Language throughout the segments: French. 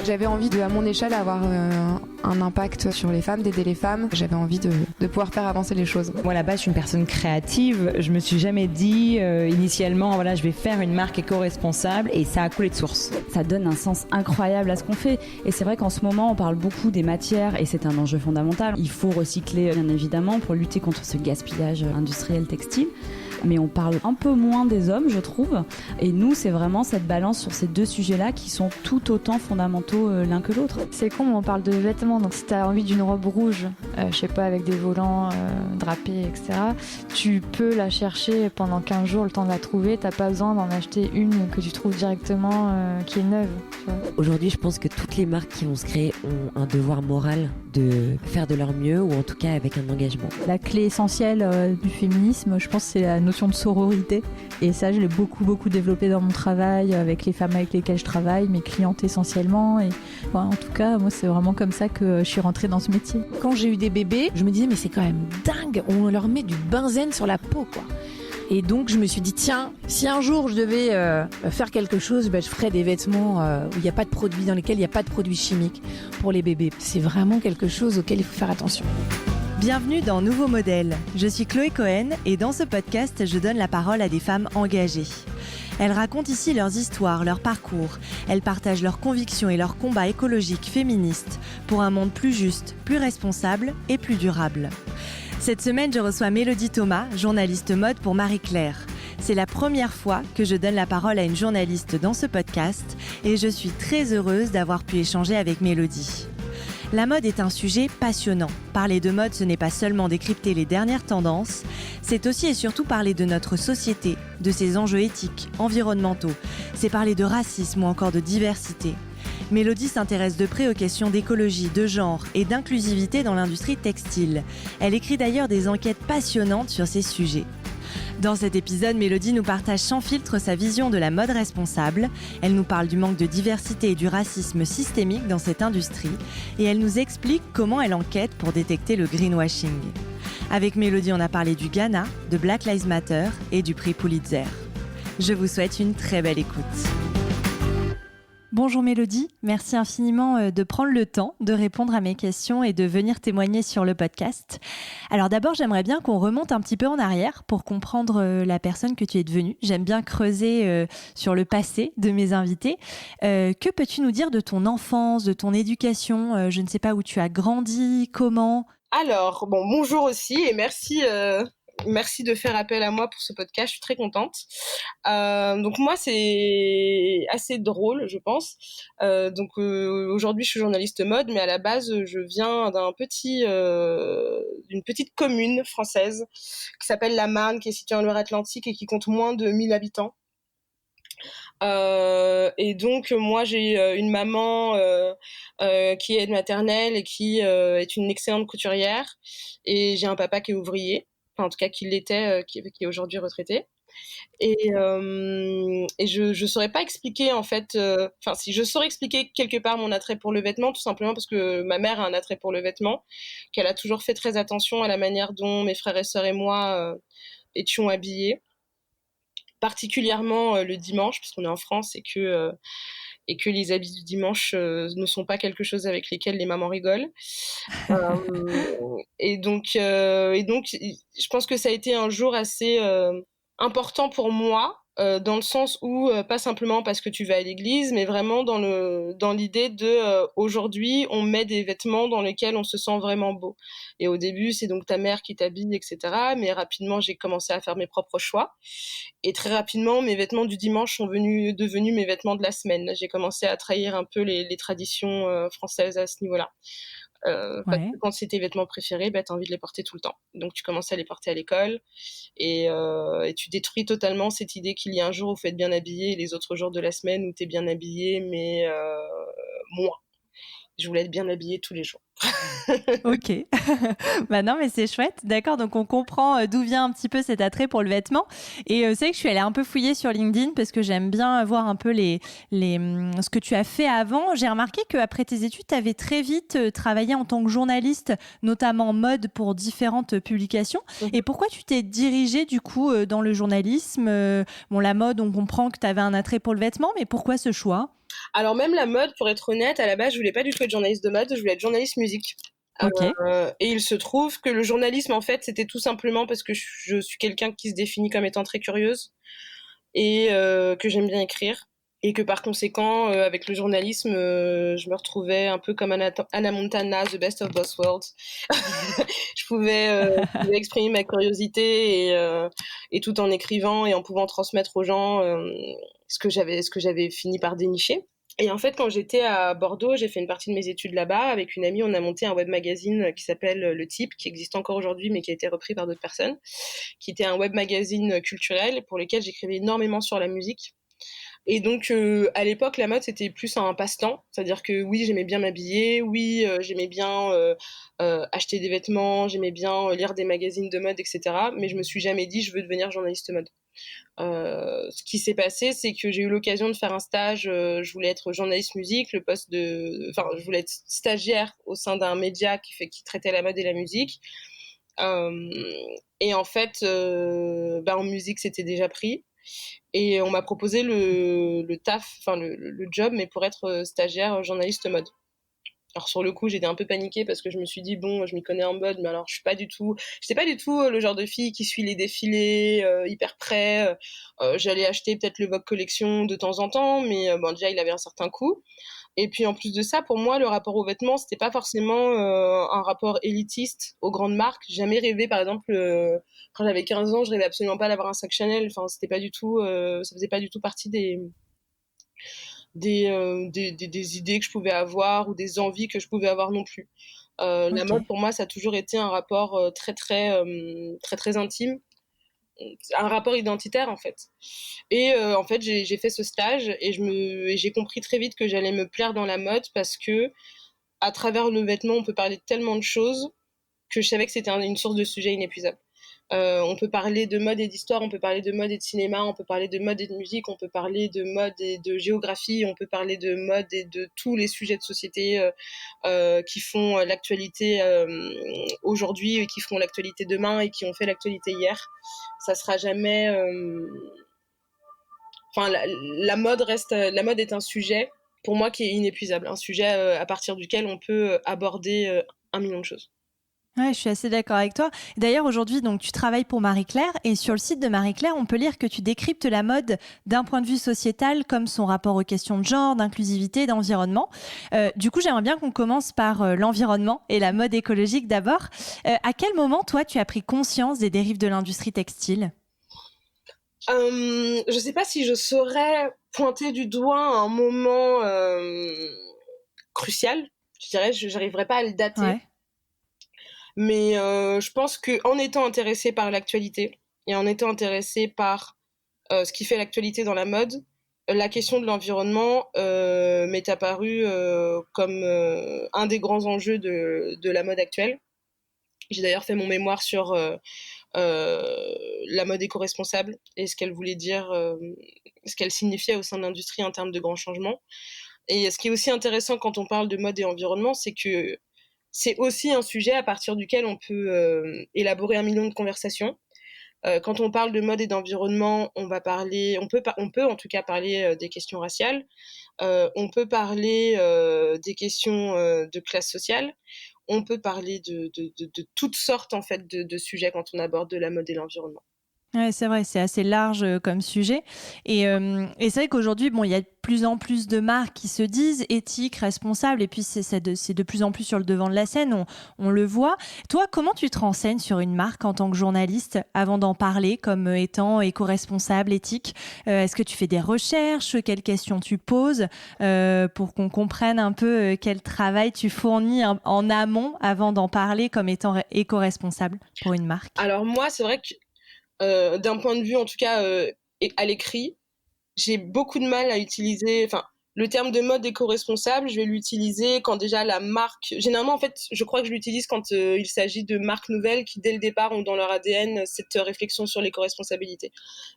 J'avais envie de, à mon échelle, avoir un impact sur les femmes, d'aider les femmes. J'avais envie de pouvoir faire avancer les choses. Moi, là-bas, je suis une personne créative. Je me suis jamais dit initialement, voilà, je vais faire une marque éco-responsable, et ça a coulé de source. Ça donne un sens incroyable à ce qu'on fait. Et c'est vrai qu'en ce moment, on parle beaucoup des matières et c'est un enjeu fondamental. Il faut recycler, bien évidemment, pour lutter contre ce gaspillage industriel textile. Mais on parle un peu moins des hommes, je trouve. Et nous, c'est vraiment cette balance sur ces deux sujets-là qui sont tout autant fondamentaux l'un que l'autre. C'est con, on parle de vêtements, donc si t'as envie d'une robe rouge, je sais pas, avec des volants drapés, etc., tu peux la chercher pendant 15 jours, le temps de la trouver. T'as pas besoin d'en acheter une que tu trouves directement, qui est neuve. Tu vois. Aujourd'hui, je pense que toutes les marques qui vont se créer ont un devoir moral de faire de leur mieux, ou en tout cas avec un engagement. La clé essentielle du féminisme, je pense, c'est la notion de sororité. Et ça, je l'ai beaucoup développé dans mon travail, avec les femmes avec lesquelles je travaille, mes clientes essentiellement. Et en tout cas, moi, c'est vraiment comme ça que je suis rentrée dans ce métier. Quand j'ai eu des bébés, je me disais, mais c'est quand même dingue, on leur met du benzène sur la peau, quoi. Et donc, je me suis dit, tiens, si un jour je devais faire quelque chose, je ferais des vêtements où il n'y a pas de produits, dans lesquels il n'y a pas de produits chimiques pour les bébés. C'est vraiment quelque chose auquel il faut faire attention. Bienvenue dans Nouveau Modèle. Je suis Chloé Cohen et dans ce podcast, je donne la parole à des femmes engagées. Elles racontent ici leurs histoires, leurs parcours. Elles partagent leurs convictions et leurs combats écologiques féministes pour un monde plus juste, plus responsable et plus durable. Cette semaine, je reçois Mélodie Thomas, journaliste mode pour Marie-Claire. C'est la première fois que je donne la parole à une journaliste dans ce podcast et je suis très heureuse d'avoir pu échanger avec Mélodie. La mode est un sujet passionnant. Parler de mode, ce n'est pas seulement décrypter les dernières tendances, c'est aussi et surtout parler de notre société, de ses enjeux éthiques, environnementaux. C'est parler de racisme ou encore de diversité. Mélodie s'intéresse de près aux questions d'écologie, de genre et d'inclusivité dans l'industrie textile. Elle écrit d'ailleurs des enquêtes passionnantes sur ces sujets. Dans cet épisode, Mélodie nous partage sans filtre sa vision de la mode responsable. Elle nous parle du manque de diversité et du racisme systémique dans cette industrie. Et elle nous explique comment elle enquête pour détecter le greenwashing. Avec Mélodie, on a parlé du Ghana, de Black Lives Matter et du prix Pulitzer. Je vous souhaite une très belle écoute. Bonjour Mélodie, merci infiniment de prendre le temps de répondre à mes questions et de venir témoigner sur le podcast. Alors d'abord, j'aimerais bien qu'on remonte un petit peu en arrière pour comprendre la personne que tu es devenue. J'aime bien creuser sur le passé de mes invités. Que peux-tu nous dire de ton enfance, de ton éducation ? Je ne sais pas où tu as grandi, comment ? Alors, bonjour aussi et merci de faire appel à moi pour ce podcast, je suis très contente. Donc moi, c'est assez drôle, je pense. Aujourd'hui, je suis journaliste mode, mais à la base, je viens d'une petite commune française qui s'appelle la Marne, qui est située en Loire-Atlantique et qui compte moins de 1000 habitants. Et donc moi j'ai une maman qui est maternelle et qui est une excellente couturière, et j'ai un papa qui est ouvrier, enfin en tout cas qui l'était, qui est aujourd'hui retraité. Et je saurais pas expliquer en fait, si je saurais expliquer quelque part mon attrait pour le vêtement, tout simplement parce que ma mère a un attrait pour le vêtement, qu'elle a toujours fait très attention à la manière dont mes frères et sœurs et moi étions habillés, particulièrement le dimanche, puisqu'on est en France et que les habits du dimanche ne sont pas quelque chose avec lesquels les mamans rigolent. Et donc, je pense que ça a été un jour assez important pour moi, dans le sens où pas simplement parce que tu vas à l'église, mais vraiment dans l'idée de aujourd'hui on met des vêtements dans lesquels on se sent vraiment beau. Et au début c'est donc ta mère qui t'habille, etc. Mais rapidement j'ai commencé à faire mes propres choix, et très rapidement mes vêtements du dimanche sont devenus mes vêtements de la semaine. J'ai commencé à trahir un peu les traditions françaises à ce niveau-là. Parce que quand c'est tes vêtements préférés, t'as envie de les porter tout le temps. Donc tu commences à les porter à l'école et tu détruis totalement cette idée qu'il y a un jour où il faut être bien habillé et les autres jours de la semaine où t'es bien habillé, mais moins. Je voulais être bien habillée tous les jours. Ok. Bah non, mais c'est chouette. D'accord, donc on comprend d'où vient un petit peu cet attrait pour le vêtement. Et c'est vrai que je suis allée un peu fouiller sur LinkedIn parce que j'aime bien voir un peu ce que tu as fait avant. J'ai remarqué qu'après tes études, tu avais très vite travaillé en tant que journaliste, notamment mode pour différentes publications. Et pourquoi tu t'es dirigée du coup dans le journalisme Bon, la mode, on comprend que tu avais un attrait pour le vêtement, mais pourquoi ce choix ? Alors même la mode, pour être honnête, à la base, je voulais pas du tout être journaliste de mode, je voulais être journaliste musique. Ok. Et il se trouve que le journalisme, en fait, c'était tout simplement parce que je suis quelqu'un qui se définit comme étant très curieuse et que j'aime bien écrire. Et que par conséquent, avec le journalisme, je me retrouvais un peu comme Anna Montana, The Best of Both Worlds. Je pouvais exprimer ma curiosité et tout en écrivant et en pouvant transmettre aux gens ce que j'avais fini par dénicher. Et en fait, quand j'étais à Bordeaux, j'ai fait une partie de mes études là-bas. Avec une amie, on a monté un web magazine qui s'appelle Le Type, qui existe encore aujourd'hui, mais qui a été repris par d'autres personnes, qui était un web magazine culturel pour lequel j'écrivais énormément sur la musique. Et donc, à l'époque, la mode, c'était plus un passe-temps. C'est-à-dire que oui, j'aimais bien m'habiller, oui, j'aimais bien acheter des vêtements, j'aimais bien lire des magazines de mode, etc. Mais je me suis jamais dit, je veux devenir journaliste mode. Ce qui s'est passé, c'est que j'ai eu l'occasion de faire un stage. Je voulais être journaliste musique, je voulais être stagiaire au sein d'un média qui traitait la mode et la musique. Et en fait, en musique, c'était déjà pris. Et on m'a proposé le taf, enfin le job, mais pour être stagiaire journaliste mode. Alors sur le coup, j'étais un peu paniquée parce que je me suis dit bon, je m'y connais en mode, mais alors j'étais pas du tout le genre de fille qui suit les défilés hyper près. J'allais acheter peut-être le Vogue Collection de temps en temps, mais déjà il avait un certain coût. Et puis en plus de ça, pour moi, le rapport aux vêtements, c'était pas forcément un rapport élitiste aux grandes marques. J'ai jamais rêvé, par exemple, quand j'avais 15 ans, je rêvais absolument pas d'avoir un sac Chanel. Enfin, c'était pas du tout, ça faisait pas du tout partie des idées que je pouvais avoir ou des envies que je pouvais avoir non plus. La mode, pour moi, ça a toujours été un rapport très, très intime, un rapport identitaire en fait. Et en fait, j'ai fait ce stage et j'ai compris très vite que j'allais me plaire dans la mode parce que à travers le vêtement, on peut parler de tellement de choses que je savais que c'était une source de sujets inépuisable. On peut parler de mode et d'histoire, on peut parler de mode et de cinéma, on peut parler de mode et de musique, on peut parler de mode et de géographie, on peut parler de mode et de tous les sujets de société qui font l'actualité aujourd'hui et qui feront l'actualité demain et qui ont fait l'actualité hier. Ça sera jamais... la mode est un sujet, pour moi, qui est inépuisable. Un sujet à partir duquel on peut aborder 1 million de choses. Ouais, je suis assez d'accord avec toi. D'ailleurs, aujourd'hui, donc, tu travailles pour Marie-Claire et sur le site de Marie-Claire, on peut lire que tu décryptes la mode d'un point de vue sociétal, comme son rapport aux questions de genre, d'inclusivité, d'environnement. Du coup, j'aimerais bien qu'on commence par l'environnement et la mode écologique d'abord. À quel moment, toi, tu as pris conscience des dérives de l'industrie textile ? Je sais pas si je saurais pointer du doigt un moment crucial. Je dirais, j'arriverai pas à le dater. Ouais. Mais je pense qu'en étant intéressée par l'actualité et en étant intéressée par ce qui fait l'actualité dans la mode, la question de l'environnement m'est apparue comme un des grands enjeux de la mode actuelle. J'ai d'ailleurs fait mon mémoire sur la mode éco-responsable et ce qu'elle voulait dire, ce qu'elle signifiait au sein de l'industrie en termes de grands changements. Et ce qui est aussi intéressant quand on parle de mode et environnement, c'est que c'est aussi un sujet à partir duquel on peut élaborer 1 million de conversations. Quand on parle de mode et d'environnement, on peut en tout cas parler des questions raciales, on peut parler des questions de classe sociale, on peut parler de toutes sortes en fait de sujets quand on aborde de la mode et l'environnement. Ouais, c'est vrai, c'est assez large comme sujet. Et c'est vrai qu'aujourd'hui, il y a de plus en plus de marques qui se disent éthiques, responsables, et puis c'est de plus en plus sur le devant de la scène, on le voit. Toi, comment tu te renseignes sur une marque en tant que journaliste avant d'en parler comme étant éco-responsable, éthique ? Est-ce que tu fais des recherches ? Quelles questions tu poses pour qu'on comprenne un peu quel travail tu fournis en amont avant d'en parler comme étant éco-responsable pour une marque ? Alors moi, c'est vrai que d'un point de vue, en tout cas, à l'écrit, j'ai beaucoup de mal à utiliser... Enfin, Le terme de mode éco-responsable, je vais l'utiliser quand déjà la marque... Généralement, en fait, je crois que je l'utilise quand il s'agit de marques nouvelles qui, dès le départ, ont dans leur ADN cette réflexion sur l'éco-responsabilité.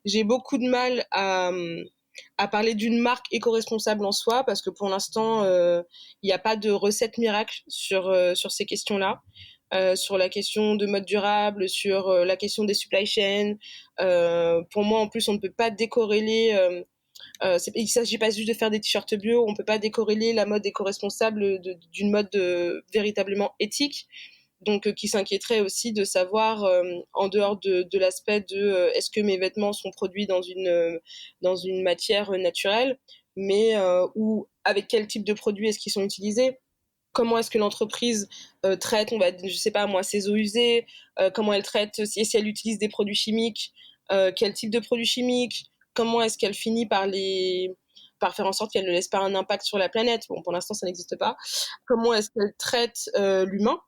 J'ai beaucoup de mal à parler d'une marque éco-responsable en soi, parce que pour l'instant, il n'y a pas de recette miracle sur ces questions-là. Sur la question de mode durable, sur la question des supply chains. Pour moi, en plus, on ne peut pas décorréler... il ne s'agit pas juste de faire des t-shirts bio, on ne peut pas décorréler la mode éco-responsable d'une mode véritablement éthique. Donc, qui s'inquiéterait aussi de savoir, en dehors de l'aspect de est-ce que mes vêtements sont produits dans une matière naturelle, mais ou avec quel type de produits est-ce qu'ils sont utilisés. Comment est-ce que l'entreprise traite, je sais pas moi, ses eaux usées, comment elle traite, si elle utilise des produits chimiques, quel type de produits chimiques, comment est-ce qu'elle finit par faire en sorte qu'elle ne laisse pas un impact sur la planète. Bon, pour l'instant, ça n'existe pas. Comment est-ce qu'elle traite l'humain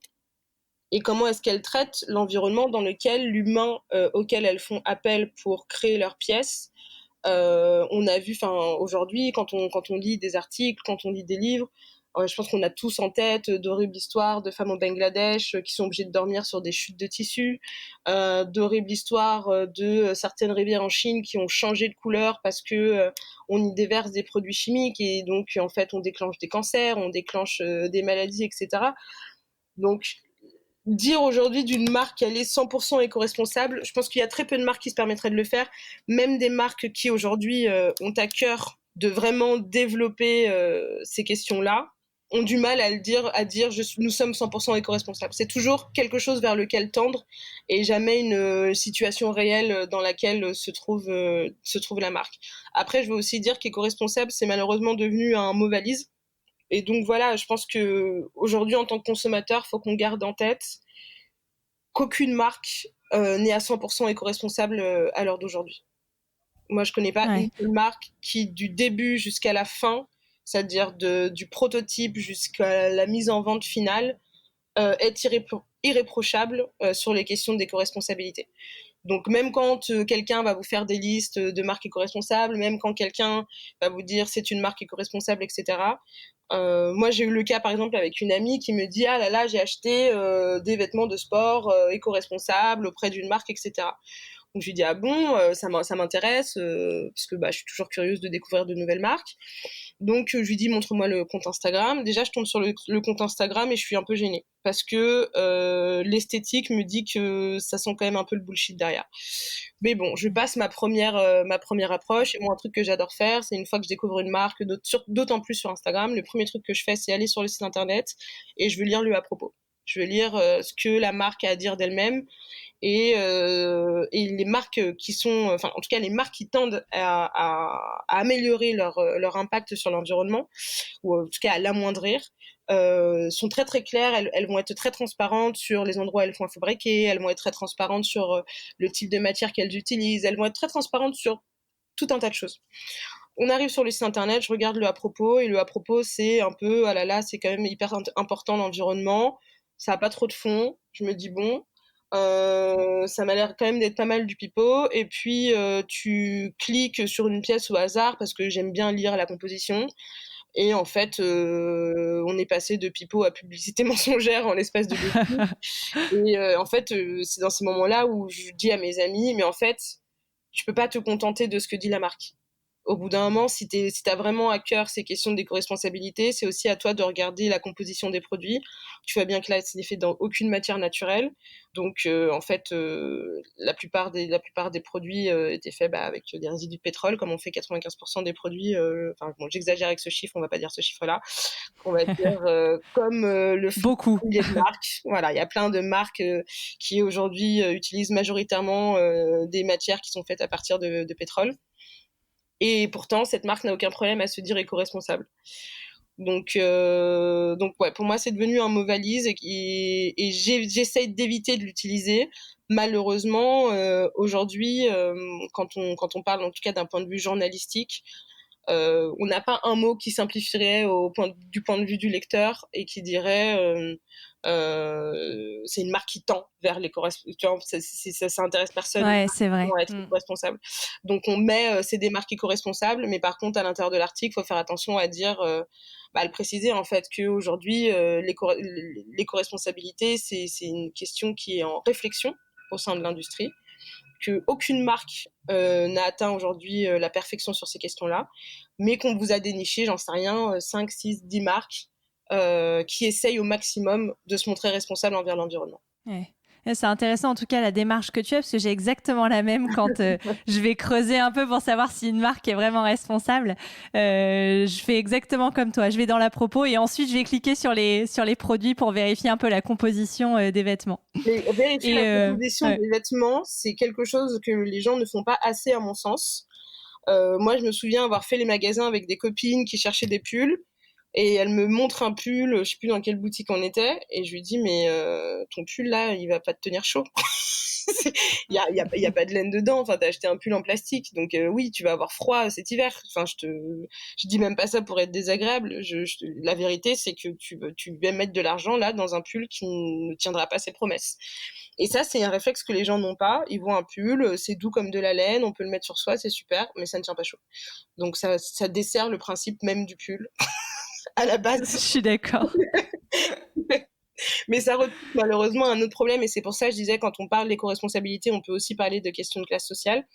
et comment est-ce qu'elle traite l'environnement dans lequel l'humain auquel elles font appel pour créer leurs pièces. On a vu, aujourd'hui, quand on lit des articles, quand on lit des livres, je pense qu'on a tous en tête d'horribles histoires de femmes au Bangladesh qui sont obligées de dormir sur des chutes de tissus, d'horribles histoires de certaines rivières en Chine qui ont changé de couleur parce que on y déverse des produits chimiques et donc en fait on déclenche des cancers, on déclenche des maladies, etc. Donc dire aujourd'hui d'une marque qu'elle est 100% éco-responsable, je pense qu'il y a très peu de marques qui se permettraient de le faire, même des marques qui aujourd'hui ont à cœur de vraiment développer ces questions-là, ont du mal à dire nous sommes 100% éco-responsables. C'est toujours quelque chose vers lequel tendre et jamais une situation réelle dans laquelle se trouve la marque. Après, je veux aussi dire qu'éco-responsable, c'est malheureusement devenu un mot valise. Et donc voilà, je pense qu'aujourd'hui, en tant que consommateur, il faut qu'on garde en tête qu'aucune marque n'est à 100% éco-responsable à l'heure d'aujourd'hui. Moi, je ne connais pas une seule marque qui, du début jusqu'à la fin, c'est-à-dire du prototype jusqu'à la mise en vente finale, est irréprochable sur les questions d'éco-responsabilité. Donc même quand quelqu'un va vous faire des listes de marques éco-responsables, même quand quelqu'un va vous dire c'est une marque éco-responsable, etc. Moi j'ai eu le cas par exemple avec une amie qui me dit ah là là j'ai acheté des vêtements de sport éco-responsables auprès d'une marque, etc. Donc je lui dis ah bon ça m'intéresse parce que je suis toujours curieuse de découvrir de nouvelles marques. Donc je lui dis montre-moi le compte Instagram. Déjà je tombe sur le compte Instagram et je suis un peu gênée parce que l'esthétique me dit que ça sent quand même un peu le bullshit derrière. Mais bon, je passe ma première approche. Et moi un truc que j'adore faire, c'est une fois que je découvre une marque, d'autant plus sur Instagram, le premier truc que je fais c'est aller sur le site internet et je veux lire le à propos. Je veux lire ce que la marque a à dire d'elle-même. Et les marques qui sont, en tout cas les marques qui tendent à améliorer leur impact sur l'environnement, ou en tout cas à l'amoindrir, sont très très claires. Elles vont être très transparentes sur les endroits où elles font fabriquer, elles vont être très transparentes sur le type de matière qu'elles utilisent, elles vont être très transparentes sur tout un tas de choses. On arrive sur le site internet, je regarde le à propos, et le à propos c'est un peu, ah là là, c'est quand même hyper important l'environnement, ça n'a pas trop de fond, je me dis bon, ça m'a l'air quand même d'être pas mal du pipeau, et puis tu cliques sur une pièce au hasard parce que j'aime bien lire la composition, et en fait on est passé de pipeau à publicité mensongère en l'espace de 2 minutes. Et en fait c'est dans ces moments-là où je dis à mes amis mais en fait tu peux pas te contenter de ce que dit la marque. Au bout d'un moment, si t'as vraiment à cœur ces questions d'éco-responsabilité, c'est aussi à toi de regarder la composition des produits. Tu vois bien que là, ce n'est fait dans aucune matière naturelle. Donc, en fait, la plupart des produits étaient faits avec des résidus de pétrole, comme on fait 95% des produits. Bon, j'exagère avec ce chiffre, on va pas dire ce chiffre-là. On va dire comme le font beaucoup de marques. Voilà, il y a plein de marques qui aujourd'hui utilisent majoritairement des matières qui sont faites à partir de pétrole. Et pourtant, cette marque n'a aucun problème à se dire éco-responsable. Donc ouais, pour moi, c'est devenu un mot valise et j'essaye d'éviter de l'utiliser. Malheureusement, aujourd'hui, quand on parle en tout cas d'un point de vue journalistique, On n'a pas un mot qui simplifierait du point de vue du lecteur et qui dirait c'est une marque qui tend vers l'éco-responsable. Ça intéresse personne. Ouais, c'est vrai. Pour être éco-responsable. Donc on met c'est des marques éco-responsables, mais par contre à l'intérieur de l'article, il faut faire attention à dire, à le préciser en fait qu'aujourd'hui l'éco-responsabilité c'est une question qui est en réflexion au sein de l'industrie, qu'aucune marque n'a atteint aujourd'hui la perfection sur ces questions-là, mais qu'on vous a déniché, j'en sais rien, 5, 6, 10 marques qui essayent au maximum de se montrer responsables envers l'environnement. Ouais. C'est intéressant en tout cas la démarche que tu as, parce que j'ai exactement la même quand je vais creuser un peu pour savoir si une marque est vraiment responsable. Je fais exactement comme toi, je vais dans la propos et ensuite je vais cliquer sur les produits pour vérifier un peu la composition des vêtements. Mais vérifier la composition des vêtements, c'est quelque chose que les gens ne font pas assez à mon sens. Moi je me souviens avoir fait les magasins avec des copines qui cherchaient des pulls. Et elle me montre un pull, je sais plus dans quelle boutique on était, et je lui dis mais ton pull là, il va pas te tenir chaud. Il y a pas de laine dedans. Enfin, t'as acheté un pull en plastique, donc oui, tu vas avoir froid cet hiver. Enfin, je dis même pas ça pour être désagréable. La vérité, c'est que tu vas mettre de l'argent là dans un pull qui ne tiendra pas ses promesses. Et ça, c'est un réflexe que les gens n'ont pas. Ils voient un pull, c'est doux comme de la laine, on peut le mettre sur soi, c'est super, mais ça ne tient pas chaud. Donc ça dessert le principe même du pull. À la base. Je suis d'accord. Mais ça retrouve malheureusement un autre problème, et c'est pour ça que je disais, quand on parle d'éco-responsabilité, on peut aussi parler de questions de classe sociale.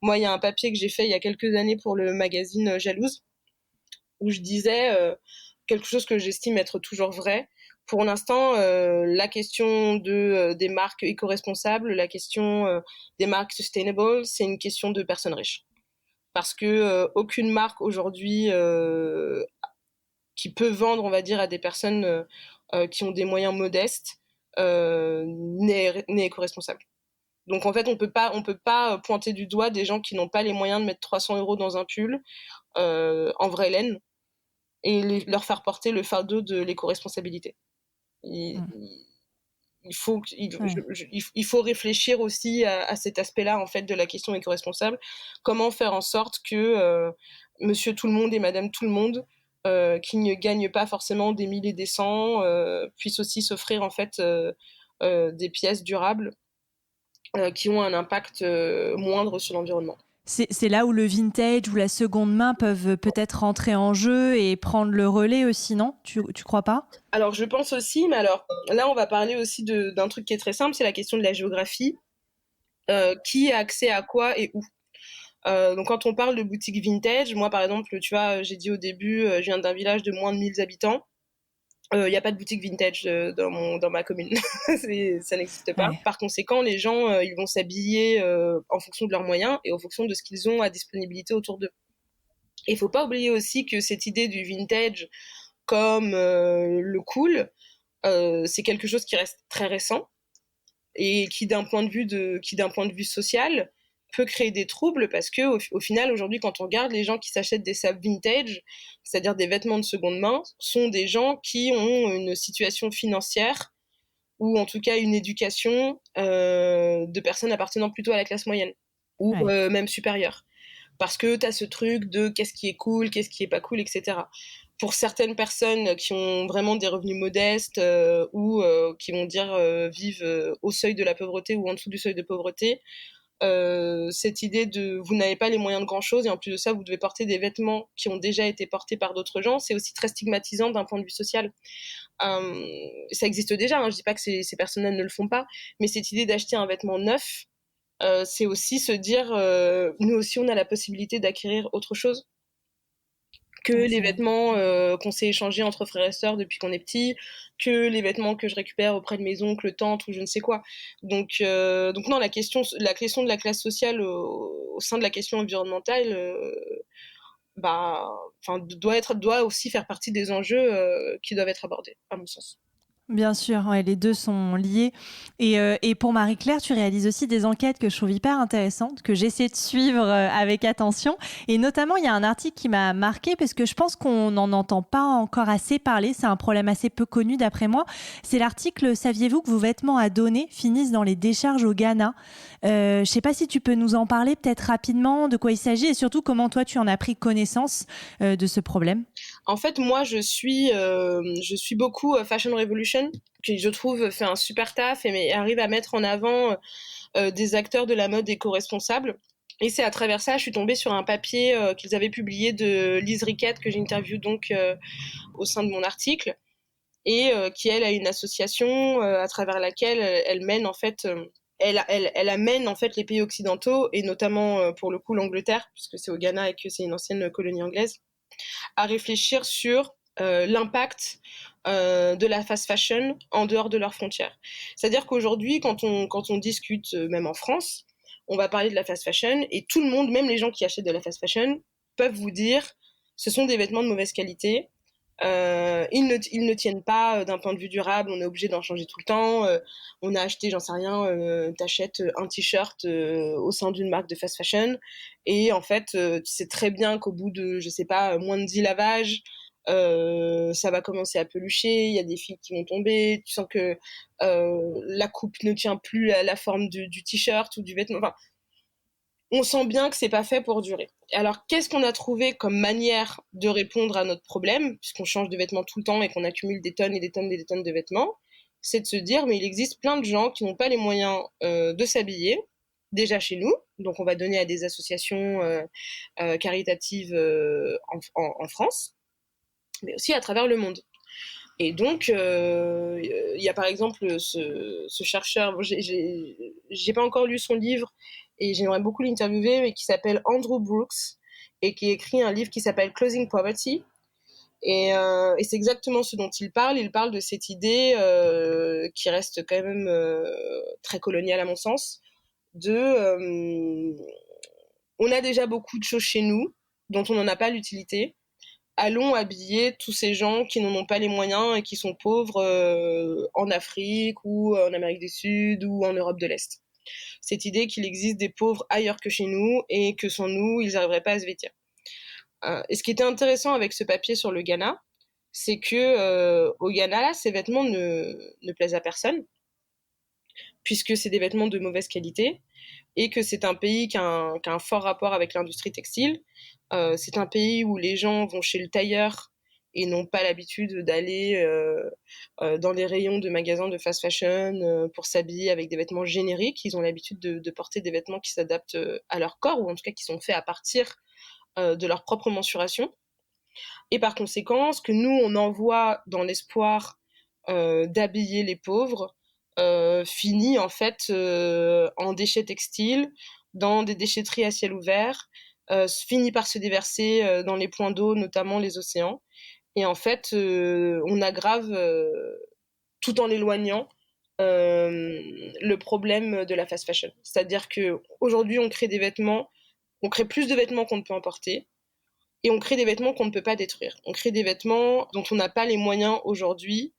Moi, il y a un papier que j'ai fait il y a quelques années pour le magazine Jalouse, où je disais quelque chose que j'estime être toujours vrai. Pour l'instant, la question des marques éco-responsables, la question des marques sustainable, c'est une question de personnes riches. Parce que aucune marque aujourd'hui qui peut vendre, on va dire, à des personnes qui ont des moyens modestes, n'est éco-responsable. Donc en fait, on peut pas pointer du doigt des gens qui n'ont pas les moyens de mettre 300 € dans un pull en vraie laine et leur faire porter le fardeau de l'éco-responsabilité. Il faut réfléchir aussi à cet aspect-là en fait de la question éco-responsable. Comment faire en sorte que Monsieur tout le monde et Madame tout le monde qui ne gagnent pas forcément des milliers et des cents puissent aussi s'offrir en fait des pièces durables qui ont un impact moindre sur l'environnement. C'est là où le vintage ou la seconde main peuvent peut-être rentrer en jeu et prendre le relais aussi, non ? Tu crois pas ? Alors je pense aussi, mais alors là on va parler aussi d'un truc qui est très simple, c'est la question de la géographie. Qui a accès à quoi et où ? Donc quand on parle de boutique vintage, moi par exemple, tu vois, j'ai dit au début, je viens d'un village de moins de 1000 habitants. Il n'y a pas de boutique vintage dans ma commune. Ça n'existe pas. Ouais. Par conséquent, les gens, ils vont s'habiller en fonction de leurs moyens et en fonction de ce qu'ils ont à disponibilité autour d'eux. Et il ne faut pas oublier aussi que cette idée du vintage comme le cool, c'est quelque chose qui reste très récent et qui, d'un point de vue social, peut créer des troubles parce que au final aujourd'hui quand on regarde les gens qui s'achètent des sapes vintage, c'est-à-dire des vêtements de seconde main, sont des gens qui ont une situation financière ou en tout cas une éducation de personnes appartenant plutôt à la classe moyenne ou même supérieure, parce que t'as ce truc de qu'est-ce qui est cool, qu'est-ce qui est pas cool, etc. Pour certaines personnes qui ont vraiment des revenus modestes ou qui vont dire vivent au seuil de la pauvreté ou en dessous du seuil de pauvreté, cette idée de vous n'avez pas les moyens de grand chose et en plus de ça vous devez porter des vêtements qui ont déjà été portés par d'autres gens, c'est aussi très stigmatisant d'un point de vue social. Ça existe déjà, hein, je dis pas que ces personnes-là ne le font pas, mais cette idée d'acheter un vêtement neuf, c'est aussi se dire nous aussi on a la possibilité d'acquérir autre chose que les vêtements qu'on s'est échangés entre frères et sœurs depuis qu'on est petit, que les vêtements que je récupère auprès de mes oncles, tantes ou je ne sais quoi. Donc non, la question de la classe sociale au sein de la question environnementale doit aussi faire partie des enjeux qui doivent être abordés, à mon sens. Bien sûr, ouais, les deux sont liés. Et pour Marie-Claire, tu réalises aussi des enquêtes que je trouve hyper intéressantes, que j'essaie de suivre avec attention. Et notamment, il y a un article qui m'a marqué parce que je pense qu'on n'en entend pas encore assez parler. C'est un problème assez peu connu d'après moi. C'est l'article « Saviez-vous que vos vêtements à donner finissent dans les décharges au Ghana ?» Je ne sais pas si tu peux nous en parler peut-être rapidement, de quoi il s'agit et surtout comment toi tu en as pris connaissance de ce problème. En fait, moi, je suis beaucoup Fashion Revolution, qui je trouve fait un super taf et arrive à mettre en avant des acteurs de la mode éco-responsables. Et c'est à travers ça, je suis tombée sur un papier qu'ils avaient publié de Lise Riquette, que j'interviewe donc au sein de mon article, et qui, elle, a une association à travers laquelle elle mène en fait... Elle amène en fait les pays occidentaux, et notamment pour le coup l'Angleterre, puisque c'est au Ghana et que c'est une ancienne colonie anglaise, à réfléchir sur l'impact de la fast fashion en dehors de leurs frontières. C'est-à-dire qu'aujourd'hui, quand on discute, même en France, on va parler de la fast fashion et tout le monde, même les gens qui achètent de la fast fashion, peuvent vous dire ce sont des vêtements de mauvaise qualité. Ils ne tiennent pas d'un point de vue durable, on est obligé d'en changer tout le temps. On a acheté, j'en sais rien, t'achètes un t-shirt au sein d'une marque de fast fashion et en fait, tu sais très bien qu'au bout de, je sais pas, moins de 10 lavages, ça va commencer à pelucher, il y a des fils qui vont tomber, tu sens que la coupe ne tient plus à la forme du t-shirt ou du vêtement. Enfin, on sent bien que c'est pas fait pour durer. Alors, qu'est-ce qu'on a trouvé comme manière de répondre à notre problème, puisqu'on change de vêtements tout le temps et qu'on accumule des tonnes et des tonnes et des tonnes de vêtements? C'est de se dire, mais il existe plein de gens qui n'ont pas les moyens de s'habiller, déjà chez nous, donc on va donner à des associations caritatives en France, mais aussi à travers le monde. Et donc, il y a par exemple ce chercheur, j'ai pas encore lu son livre et j'aimerais beaucoup l'interviewer, mais qui s'appelle Andrew Brooks et qui écrit un livre qui s'appelle Closing Poverty. Et c'est exactement ce dont il parle. Il parle de cette idée qui reste quand même très coloniale à mon sens, on a déjà beaucoup de choses chez nous dont on n'en a pas l'utilité. Allons habiller tous ces gens qui n'en ont pas les moyens et qui sont pauvres en Afrique ou en Amérique du Sud ou en Europe de l'Est. Cette idée qu'il existe des pauvres ailleurs que chez nous et que sans nous, ils n'arriveraient pas à se vêtir. Et ce qui était intéressant avec ce papier sur le Ghana, c'est que au Ghana, là, ces vêtements ne plaisent à personne, puisque c'est des vêtements de mauvaise qualité et que c'est un pays qui a un fort rapport avec l'industrie textile. C'est un pays où les gens vont chez le tailleur et n'ont pas l'habitude d'aller dans les rayons de magasins de fast fashion pour s'habiller avec des vêtements génériques. Ils ont l'habitude de porter des vêtements qui s'adaptent à leur corps, ou en tout cas qui sont faits à partir de leur propre mensuration. Et par conséquent, ce que nous, on envoie dans l'espoir d'habiller les pauvres finit en fait en déchets textiles, dans des déchetteries à ciel ouvert, finit par se déverser dans les points d'eau, notamment les océans. Et en fait, on aggrave, tout en l'éloignant, le problème de la fast fashion. C'est-à-dire qu'aujourd'hui, on crée plus de vêtements qu'on ne peut importer, et on crée des vêtements qu'on ne peut pas détruire. On crée des vêtements dont on n'a pas les moyens aujourd'hui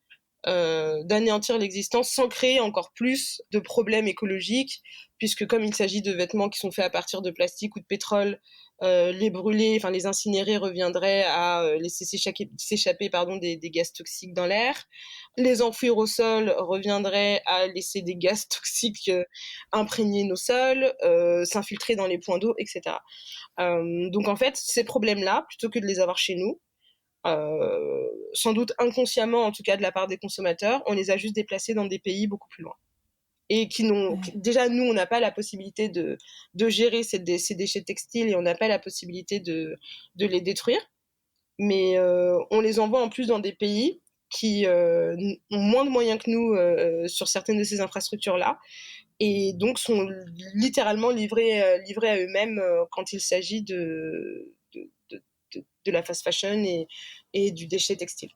d'anéantir l'existence sans créer encore plus de problèmes écologiques, puisque comme il s'agit de vêtements qui sont faits à partir de plastique ou de pétrole, les brûler, enfin les incinérer reviendrait à laisser s'échapper des gaz toxiques dans l'air. Les enfouir au sol reviendrait à laisser des gaz toxiques imprégner nos sols, s'infiltrer dans les points d'eau, etc. Donc en fait, ces problèmes-là, plutôt que de les avoir chez nous, sans doute inconsciemment en tout cas de la part des consommateurs, on les a juste déplacés dans des pays beaucoup plus loin. Et déjà nous on n'a pas la possibilité de gérer ces déchets textiles et on n'a pas la possibilité de les détruire, mais on les envoie en plus dans des pays qui ont moins de moyens que nous sur certaines de ces infrastructures-là, et donc sont littéralement livrés à eux-mêmes quand il s'agit de la fast fashion et du déchet textile.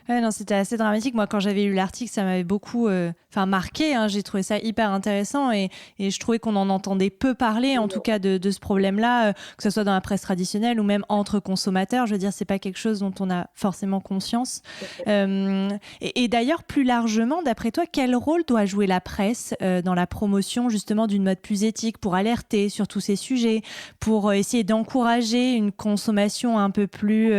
Ouais, non, c'était assez dramatique. Moi, quand j'avais lu l'article, ça m'avait beaucoup marqué. Hein. J'ai trouvé ça hyper intéressant et je trouvais qu'on en entendait peu parler, en tout cas, de ce problème-là, que ce soit dans la presse traditionnelle ou même entre consommateurs. Je veux dire, c'est pas quelque chose dont on a forcément conscience. Et d'ailleurs, plus largement, d'après toi, quel rôle doit jouer la presse dans la promotion justement d'une mode plus éthique pour alerter sur tous ces sujets, pour essayer d'encourager une consommation un peu plus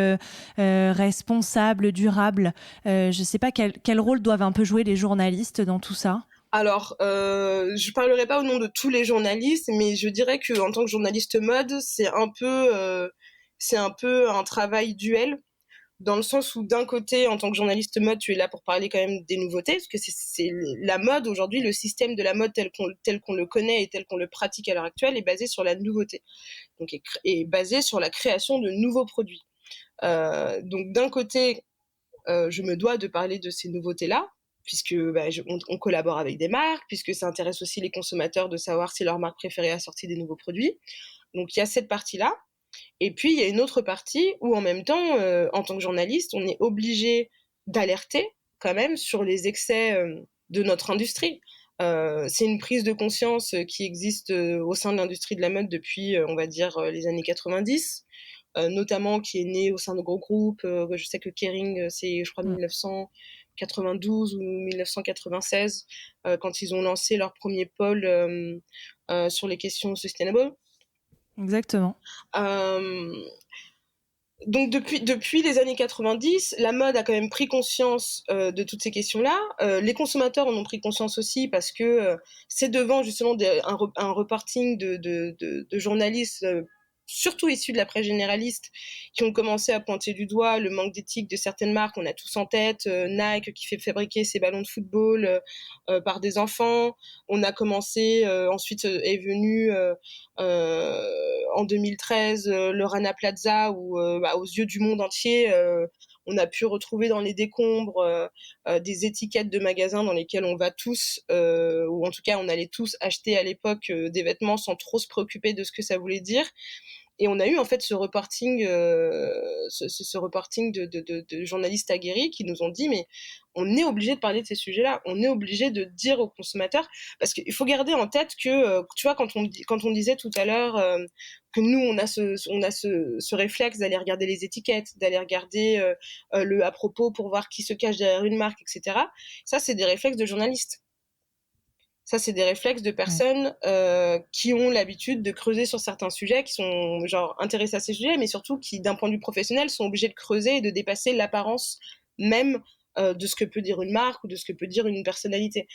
responsable, durable? Je ne sais pas quel rôle doivent un peu jouer les journalistes dans tout ça. Alors, je parlerai pas au nom de tous les journalistes, mais je dirais que en tant que journaliste mode, c'est un peu un travail duel, dans le sens où d'un côté, en tant que journaliste mode, tu es là pour parler quand même des nouveautés, parce que c'est la mode aujourd'hui, le système de la mode tel qu'on le connaît et tel qu'on le pratique à l'heure actuelle est basé sur la nouveauté, donc est basé sur la création de nouveaux produits. Donc d'un côté, je me dois de parler de ces nouveautés-là, puisque on collabore avec des marques, puisque ça intéresse aussi les consommateurs de savoir si leur marque préférée a sorti des nouveaux produits. Donc il y a cette partie-là. Et puis il y a une autre partie où en même temps, en tant que journaliste, on est obligé d'alerter quand même sur les excès de notre industrie. C'est une prise de conscience qui existe au sein de l'industrie de la mode depuis, on va dire, les années 90. Notamment qui est né au sein de gros groupes. Je sais que Kering, c'est, je crois, 1992 ou 1996, quand ils ont lancé leur premier pôle sur les questions sustainable. Exactement. Donc depuis les années 90, la mode a quand même pris conscience de toutes ces questions-là. Les consommateurs en ont pris conscience aussi parce que c'est devant justement un reporting de journalistes surtout issus de la presse généraliste, qui ont commencé à pointer du doigt le manque d'éthique de certaines marques. On a tous en tête Nike qui fait fabriquer ses ballons de football par des enfants. On a commencé, ensuite est venu en 2013 le Rana Plaza où aux yeux du monde entier, on a pu retrouver dans les décombres des étiquettes de magasins dans lesquels on va tous, ou en tout cas on allait tous acheter à l'époque des vêtements sans trop se préoccuper de ce que ça voulait dire. Et on a eu en fait ce reporting de journalistes aguerris qui nous ont dit mais on est obligé de parler de ces sujets-là, on est obligé de dire aux consommateurs, parce qu'il faut garder en tête que tu vois quand on disait tout à l'heure que nous on a ce réflexe d'aller regarder les étiquettes, d'aller regarder le à propos pour voir qui se cache derrière une marque, etc. Ça c'est des réflexes de journalistes. Ça, c'est des réflexes de personnes qui ont l'habitude de creuser sur certains sujets, qui sont genre intéressés à ces sujets, mais surtout qui, d'un point de vue professionnel, sont obligés de creuser et de dépasser l'apparence même de ce que peut dire une marque ou de ce que peut dire une personnalité.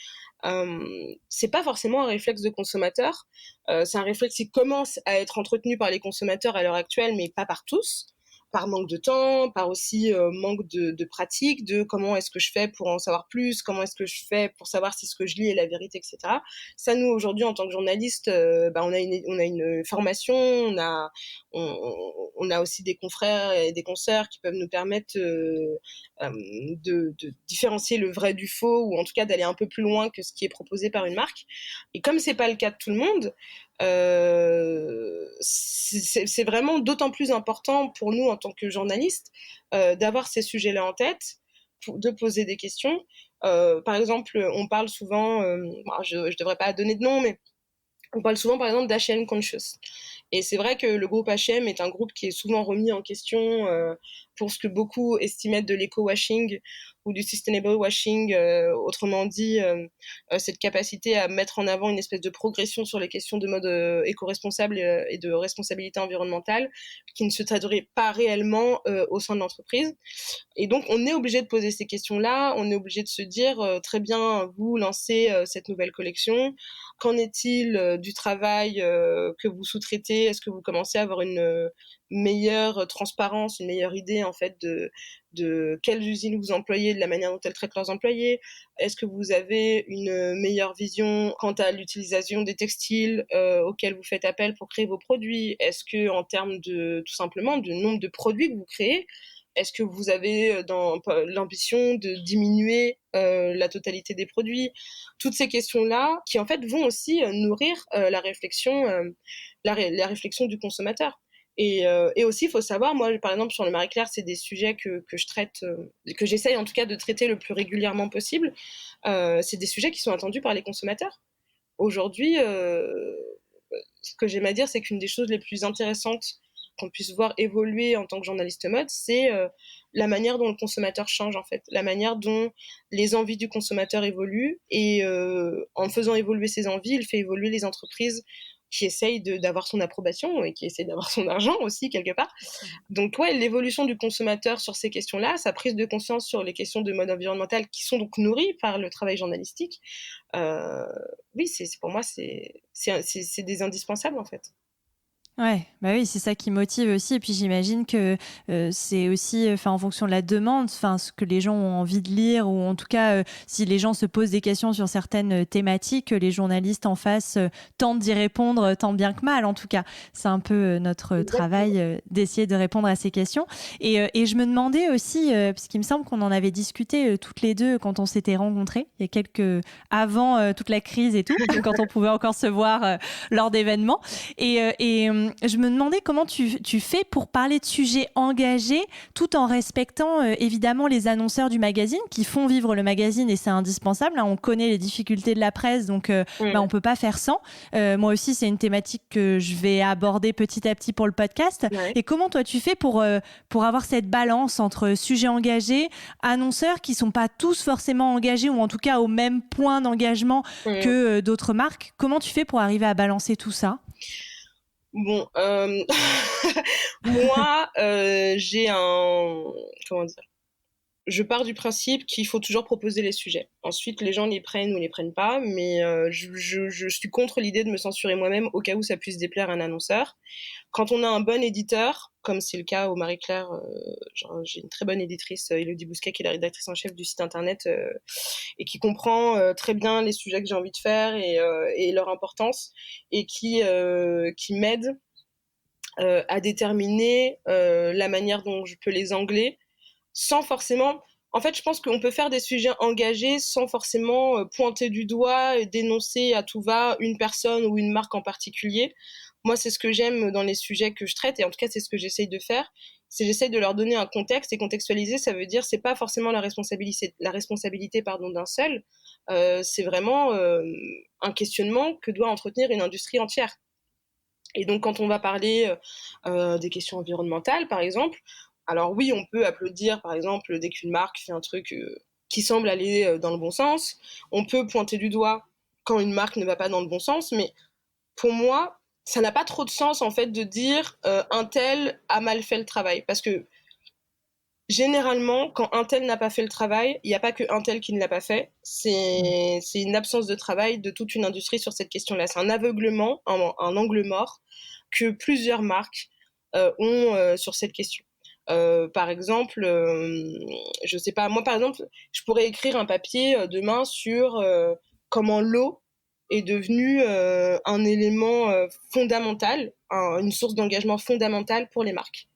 C'est pas forcément un réflexe de consommateur. C'est un réflexe qui commence à être entretenu par les consommateurs à l'heure actuelle, mais pas par tous. Par manque de temps, par aussi manque de pratique, de comment est-ce que je fais pour en savoir plus, comment est-ce que je fais pour savoir si ce que je lis est la vérité, etc. Ça, nous, aujourd'hui, en tant que journaliste, on a une formation, on a aussi des confrères et des consoeurs qui peuvent nous permettre de différencier le vrai du faux, ou en tout cas d'aller un peu plus loin que ce qui est proposé par une marque. Et comme c'est pas le cas de tout le monde, c'est vraiment d'autant plus important pour nous en tant que journalistes d'avoir ces sujets-là en tête, de poser des questions. Par exemple, on parle souvent, je devrais pas donner de nom, mais on parle souvent par exemple d'H&M Conscious. Et c'est vrai que le groupe H&M est un groupe qui est souvent remis en question pour ce que beaucoup estimaient de l'éco-washing ou du sustainable washing, autrement dit cette capacité à mettre en avant une espèce de progression sur les questions de mode éco-responsable et de responsabilité environnementale qui ne se traduirait pas réellement au sein de l'entreprise. Et donc on est obligé de poser ces questions-là, on est obligé de se dire très bien, vous lancez cette nouvelle collection, qu'en est-il du travail que vous sous-traitez? Est-ce que vous commencez à avoir une meilleure transparence, une meilleure idée en fait de quelles usines vous employez, de la manière dont elles traitent leurs employés? Est-ce que vous avez une meilleure vision quant à l'utilisation des textiles auxquels vous faites appel pour créer vos produits? Est-ce que en termes de tout simplement de nombre de produits que vous créez, est-ce que vous avez l'ambition de diminuer la totalité des produits? Toutes ces questions-là qui en fait vont aussi nourrir la réflexion du consommateur. Et aussi, il faut savoir, moi, par exemple, sur le Marie-Claire, c'est des sujets que je traite, que j'essaye en tout cas de traiter le plus régulièrement possible. C'est des sujets qui sont attendus par les consommateurs. Aujourd'hui, ce que j'aime à dire, c'est qu'une des choses les plus intéressantes qu'on puisse voir évoluer en tant que journaliste mode, c'est la manière dont le consommateur change, en fait, la manière dont les envies du consommateur évoluent. Et en faisant évoluer ses envies, il fait évoluer les entreprises qui essayent d'avoir son approbation et qui essayent d'avoir son argent aussi, quelque part. Donc, ouais, l'évolution du consommateur sur ces questions-là, sa prise de conscience sur les questions de mode environnemental qui sont donc nourries par le travail journalistique, oui, pour moi, c'est des indispensables, en fait. Ouais, bah oui, c'est ça qui motive aussi. Et puis j'imagine que c'est aussi, en fonction de la demande, ce que les gens ont envie de lire, ou en tout cas, si les gens se posent des questions sur certaines thématiques, les journalistes en face tentent d'y répondre tant bien que mal. En tout cas, c'est un peu notre travail d'essayer de répondre à ces questions. Et je me demandais aussi, parce qu'il me semble qu'on en avait discuté toutes les deux quand on s'était rencontrés, il y a avant toute la crise et tout, quand on pouvait encore se voir lors d'événements. Et je me demandais comment tu fais pour parler de sujets engagés tout en respectant évidemment les annonceurs du magazine qui font vivre le magazine, et c'est indispensable. On connaît les difficultés de la presse, donc on peut pas faire sans. Moi aussi, c'est une thématique que je vais aborder petit à petit pour le podcast. Ouais. Et comment toi tu fais pour avoir cette balance entre sujets engagés, annonceurs qui sont pas tous forcément engagés, ou en tout cas au même point d'engagement que d'autres marques? Comment tu fais pour arriver à balancer tout ça? Bon, moi, j'ai comment dire, je pars du principe qu'il faut toujours proposer les sujets. Ensuite, les gens les prennent ou les prennent pas, mais je suis contre l'idée de me censurer moi-même au cas où ça puisse déplaire à un annonceur. Quand on a un bon éditeur, comme c'est le cas au Marie-Claire, j'ai une très bonne éditrice, Élodie Bousquet, qui est la rédactrice en chef du site internet, et qui comprend très bien les sujets que j'ai envie de faire et leur importance, et qui m'aide à déterminer la manière dont je peux les angler, sans forcément... En fait, je pense qu'on peut faire des sujets engagés sans forcément pointer du doigt et dénoncer à tout va une personne ou une marque en particulier. Moi, c'est ce que j'aime dans les sujets que je traite, et en tout cas, c'est ce que j'essaye de faire. C'est j'essaye de leur donner un contexte, et contextualiser, ça veut dire c'est pas forcément la responsabilité d'un seul. C'est vraiment un questionnement que doit entretenir une industrie entière. Et donc, quand on va parler des questions environnementales, par exemple, alors oui, on peut applaudir, par exemple, dès qu'une marque fait un truc qui semble aller dans le bon sens. On peut pointer du doigt quand une marque ne va pas dans le bon sens. Mais pour moi, ça n'a pas trop de sens, en fait, de dire un tel a mal fait le travail. Parce que généralement, quand un tel n'a pas fait le travail, il n'y a pas qu'un tel qui ne l'a pas fait. C'est une absence de travail de toute une industrie sur cette question-là. C'est un aveuglement, un angle mort que plusieurs marques ont sur cette question. Par exemple, je sais pas, moi par exemple, je pourrais écrire un papier demain sur comment l'eau est devenue un élément fondamental, une source d'engagement fondamentale pour les marques.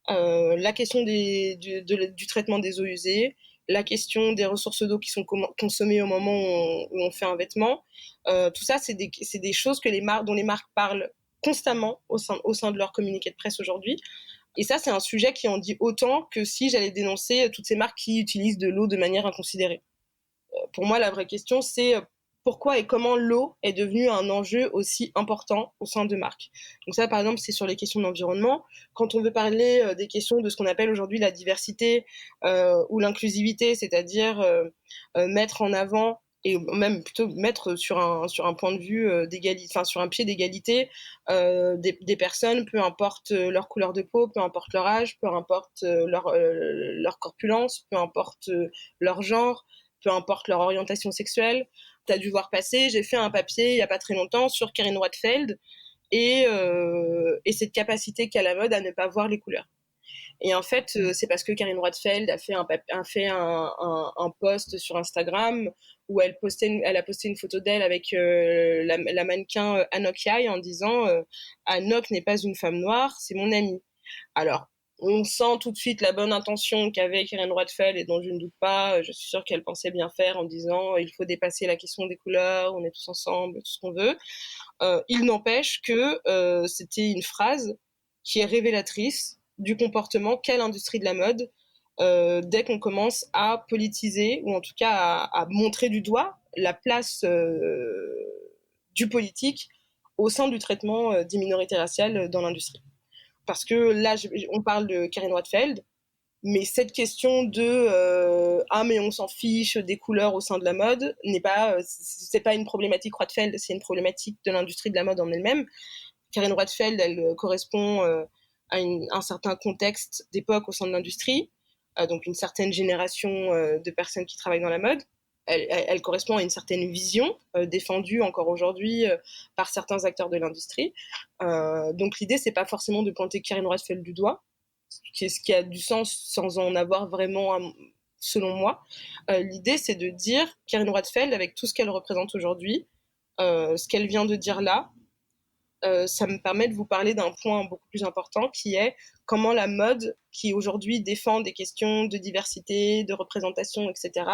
La question du traitement des eaux usées, la question des ressources d'eau qui sont consommées au moment où on fait un vêtement, tout ça, c'est des choses dont les marques parlent constamment au sein de leur communiqué de presse aujourd'hui. Et ça, c'est un sujet qui en dit autant que si j'allais dénoncer toutes ces marques qui utilisent de l'eau de manière inconsidérée. Pour moi, la vraie question, c'est pourquoi et comment l'eau est devenue un enjeu aussi important au sein de marques. Donc ça, par exemple, c'est sur les questions d'environnement. Quand on veut parler des questions de ce qu'on appelle aujourd'hui la diversité ou l'inclusivité, c'est-à-dire mettre en avant et même plutôt mettre sur un point de vue sur un pied d'égalité des personnes, peu importe leur couleur de peau, peu importe leur âge, peu importe leur corpulence, peu importe leur genre, peu importe leur orientation sexuelle. Tu as dû voir passer, j'ai fait un papier il n'y a pas très longtemps sur Karine Roitfeld et cette capacité qu'a la mode à ne pas voir les couleurs. Et en fait, c'est parce que Karine Roitfeld a fait un post sur Instagram où elle a posté une photo d'elle avec la mannequin Anok Yai en disant Anok n'est pas une femme noire, c'est mon amie. Alors, on sent tout de suite la bonne intention qu'avait Karine Roitfeld et dont je ne doute pas. Je suis sûre qu'elle pensait bien faire en disant il faut dépasser la question des couleurs, on est tous ensemble, tout ce qu'on veut. Il n'empêche que c'était une phrase qui est révélatrice du comportement qu'a l'industrie de la mode dès qu'on commence à politiser, ou en tout cas à montrer du doigt la place du politique au sein du traitement des minorités raciales dans l'industrie. Parce que là, on parle de Karine Roitfeld, mais cette question de ah mais on s'en fiche des couleurs au sein de la mode c'est pas une problématique Roitfeld, c'est une problématique de l'industrie de la mode en elle-même. Karine Roitfeld, elle correspond à un certain contexte d'époque au sein de l'industrie, donc une certaine génération de personnes qui travaillent dans la mode. Elle correspond à une certaine vision défendue encore aujourd'hui par certains acteurs de l'industrie. Donc l'idée, c'est pas forcément de pointer Karine Roitfeld du doigt, ce qui a du sens sans en avoir vraiment, selon moi. L'idée, c'est de dire Karine Roitfeld, avec tout ce qu'elle représente aujourd'hui, ce qu'elle vient de dire là, ça me permet de vous parler d'un point beaucoup plus important qui est comment la mode, qui aujourd'hui défend des questions de diversité, de représentation, etc.,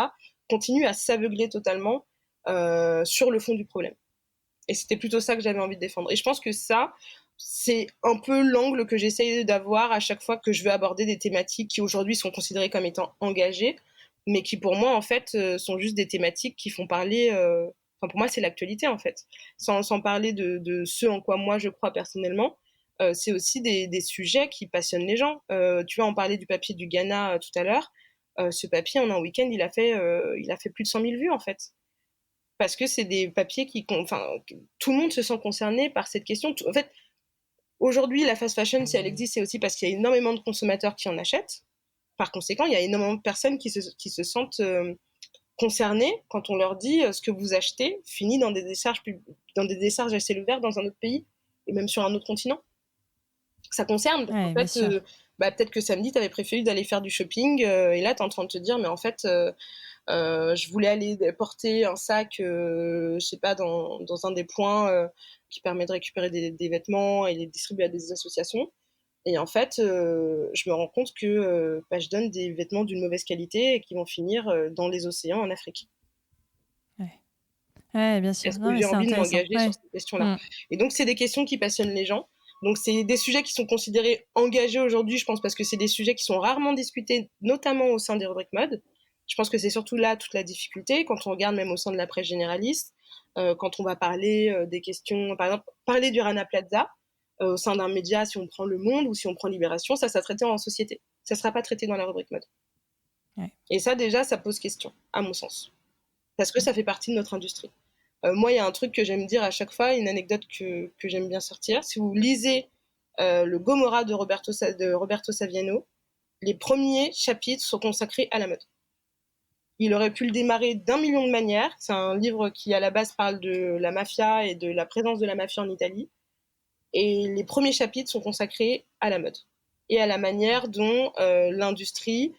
continue à s'aveugler totalement sur le fond du problème. Et c'était plutôt ça que j'avais envie de défendre. Et je pense que ça, c'est un peu l'angle que j'essaye d'avoir à chaque fois que je veux aborder des thématiques qui aujourd'hui sont considérées comme étant engagées, mais qui pour moi, en fait, sont juste des thématiques qui font parler... Enfin, pour moi, c'est l'actualité, en fait. Sans parler de ce en quoi moi je crois personnellement, c'est aussi des sujets qui passionnent les gens. Tu vois, on parlait du papier du Ghana tout à l'heure. Ce papier, en un week-end, il a fait plus de 100 000 vues, en fait. Parce que c'est des papiers tout le monde se sent concerné par cette question. En fait, aujourd'hui, la fast fashion, si elle existe, c'est aussi parce qu'il y a énormément de consommateurs qui en achètent. Par conséquent, il y a énormément de personnes qui se sentent concernées quand on leur dit ce que vous achetez finit dans des décharges à ciel ouvert dans un autre pays et même sur un autre continent. Ça concerne. Ouais, en fait, peut-être que samedi, tu avais préféré d'aller faire du shopping et là, tu es en train de te dire, mais en fait, je voulais aller porter un sac, je sais pas, dans un des points qui permet de récupérer des vêtements et les distribuer à des associations. Et en fait, je me rends compte que je donne des vêtements d'une mauvaise qualité et qui vont finir dans les océans en Afrique. Ouais, bien sûr. Est-ce que j'ai envie de m'engager sur ces questions-là ? Et donc, c'est des questions qui passionnent les gens. Donc, c'est des sujets qui sont considérés engagés aujourd'hui, je pense, parce que c'est des sujets qui sont rarement discutés, notamment au sein des rubriques mode. Je pense que c'est surtout là toute la difficulté, quand on regarde même au sein de la presse généraliste, quand on va parler des questions, par exemple, parler du Rana Plaza, au sein d'un média, si on prend Le Monde ou si on prend Libération, ça sera traité en société. Ça ne sera pas traité dans la rubrique mode. Ouais. Et ça, déjà, ça pose question, à mon sens. Parce que ça fait partie de notre industrie. Moi, il y a un truc que j'aime dire à chaque fois, une anecdote que j'aime bien sortir. Si vous lisez le Gomorrah de Roberto Saviano, les premiers chapitres sont consacrés à la mode. Il aurait pu le démarrer d'1 million de manières. C'est un livre qui, à la base, parle de la mafia et de la présence de la mafia en Italie. Et les premiers chapitres sont consacrés à la mode et à la manière dont l'industrie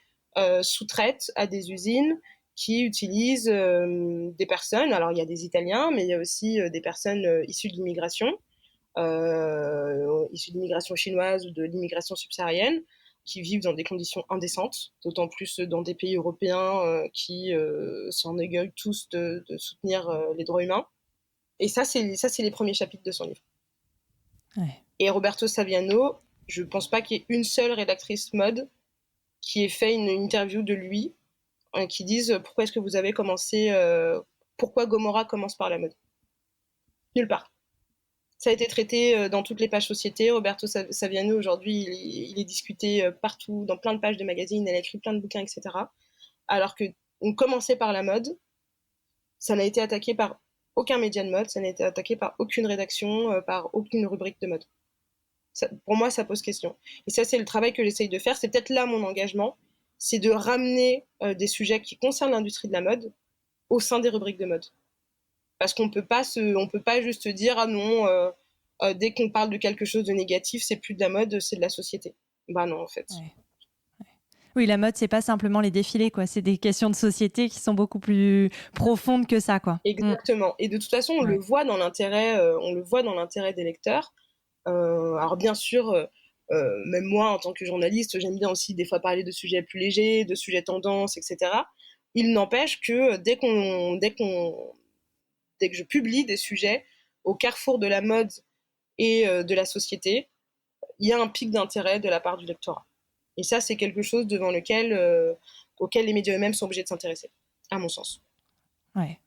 sous-traite à des usines qui utilisent des personnes. Alors, il y a des Italiens, mais il y a aussi des personnes issues de l'immigration chinoise ou de l'immigration subsaharienne, qui vivent dans des conditions indécentes, d'autant plus dans des pays européens qui s'enorgueillent tous de soutenir les droits humains. Et ça, c'est les premiers chapitres de son livre. Ouais. Et Roberto Saviano, je ne pense pas qu'il y ait une seule rédactrice mode qui ait fait une interview de lui qui dise pourquoi est-ce que vous avez commencé, pourquoi Gomorrah commence par la mode. Nulle part. Ça a été traité dans toutes les pages société. Roberto Saviano, aujourd'hui, il est discuté partout, dans plein de pages de magazines, elle a écrit plein de bouquins, etc. Alors qu'on commençait par la mode, ça n'a été attaqué par aucun média de mode, ça n'a été attaqué par aucune rédaction, par aucune rubrique de mode. Ça, pour moi, ça pose question. Et ça, c'est le travail que j'essaye de faire. C'est peut-être là mon engagement, c'est de ramener des sujets qui concernent l'industrie de la mode au sein des rubriques de mode. Parce qu'on peut pas juste dire ah non, dès qu'on parle de quelque chose de négatif, c'est plus de la mode, c'est de la société. Bah non, en fait. Ouais. Oui, la mode, c'est pas simplement les défilés, quoi. C'est des questions de société qui sont beaucoup plus profondes que ça, quoi. Exactement. Et de toute façon, on le voit dans l'intérêt des lecteurs. Alors bien sûr, même moi, en tant que journaliste, j'aime bien aussi des fois parler de sujets plus légers, de sujets tendances, etc. Il n'empêche que dès que je publie des sujets au carrefour de la mode et de la société, il y a un pic d'intérêt de la part du lectorat. Et ça, c'est quelque chose auquel les médias eux-mêmes sont obligés de s'intéresser, à mon sens. Ouais,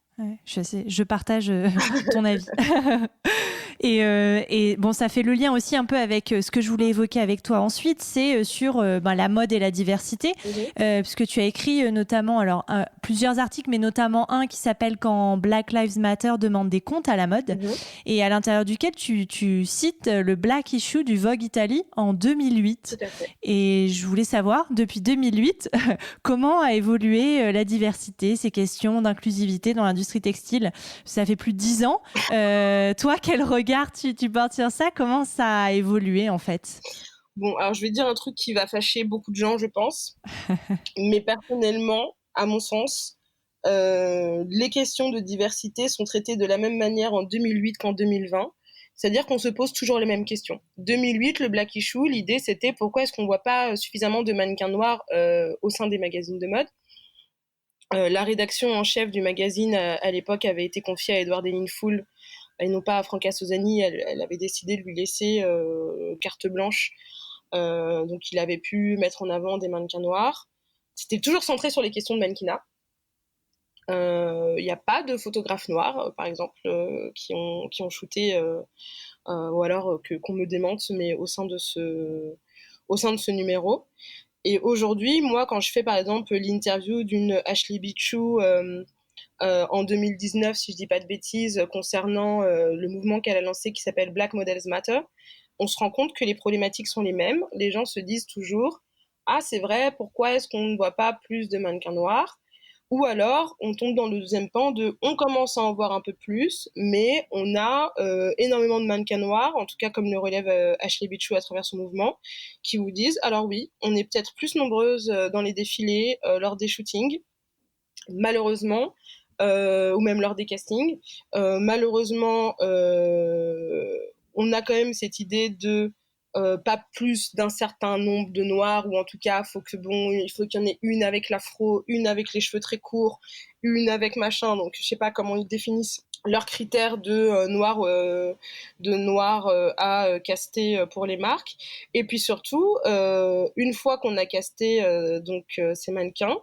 je partage ton avis. Et bon, ça fait le lien aussi un peu avec ce que je voulais évoquer avec toi ensuite, c'est sur la mode et la diversité, puisque tu as écrit notamment plusieurs articles, mais notamment un qui s'appelle Quand Black Lives Matter demande des comptes à la mode, et à l'intérieur duquel tu cites le Black Issue du Vogue Italie en 2008. Tout à fait. Et je voulais savoir, depuis 2008, comment a évolué la diversité, ces questions d'inclusivité dans l'industrie textile. Ça fait plus de 10 ans. Toi, quel regard tu portes sur ça? Comment ça a évolué en fait? Bon, alors je vais dire un truc qui va fâcher beaucoup de gens, je pense. Mais personnellement, à mon sens, les questions de diversité sont traitées de la même manière en 2008 qu'en 2020. C'est-à-dire qu'on se pose toujours les mêmes questions. 2008, le Black Issue, l'idée c'était pourquoi est-ce qu'on ne voit pas suffisamment de mannequins noirs au sein des magazines de mode. La rédaction en chef du magazine à l'époque avait été confiée à Edward Henningfull et non pas à Franca Sosani. Elle avait décidé de lui laisser carte blanche, donc il avait pu mettre en avant des mannequins noirs. C'était toujours centré sur les questions de mannequinat. Il n'y a pas de photographes noirs, par exemple, qui ont shooté, ou alors qu'on me démente, mais au sein de ce numéro. Et aujourd'hui, moi, quand je fais par exemple l'interview d'une Ashley Bichou en 2019, si je dis pas de bêtises, concernant le mouvement qu'elle a lancé qui s'appelle Black Models Matter, on se rend compte que les problématiques sont les mêmes. Les gens se disent toujours « Ah, c'est vrai, pourquoi est-ce qu'on ne voit pas plus de mannequins noirs ?» Ou alors, on tombe dans le deuxième pan de « On commence à en voir un peu plus, mais on a énormément de mannequins noirs, en tout cas comme le relève Ashley Bichou à travers son mouvement, qui vous disent « Alors oui, on est peut-être plus nombreuses dans les défilés lors des shootings, malheureusement, ou même lors des castings. Malheureusement, on a quand même cette idée de pas plus d'un certain nombre de noirs, ou en tout cas, il faut qu'il y en ait une avec l'afro, une avec les cheveux très courts, une avec machin. Donc, je sais pas comment ils définissent leurs critères de noir à caster pour les marques. Et puis surtout, une fois qu'on a casté ces mannequins,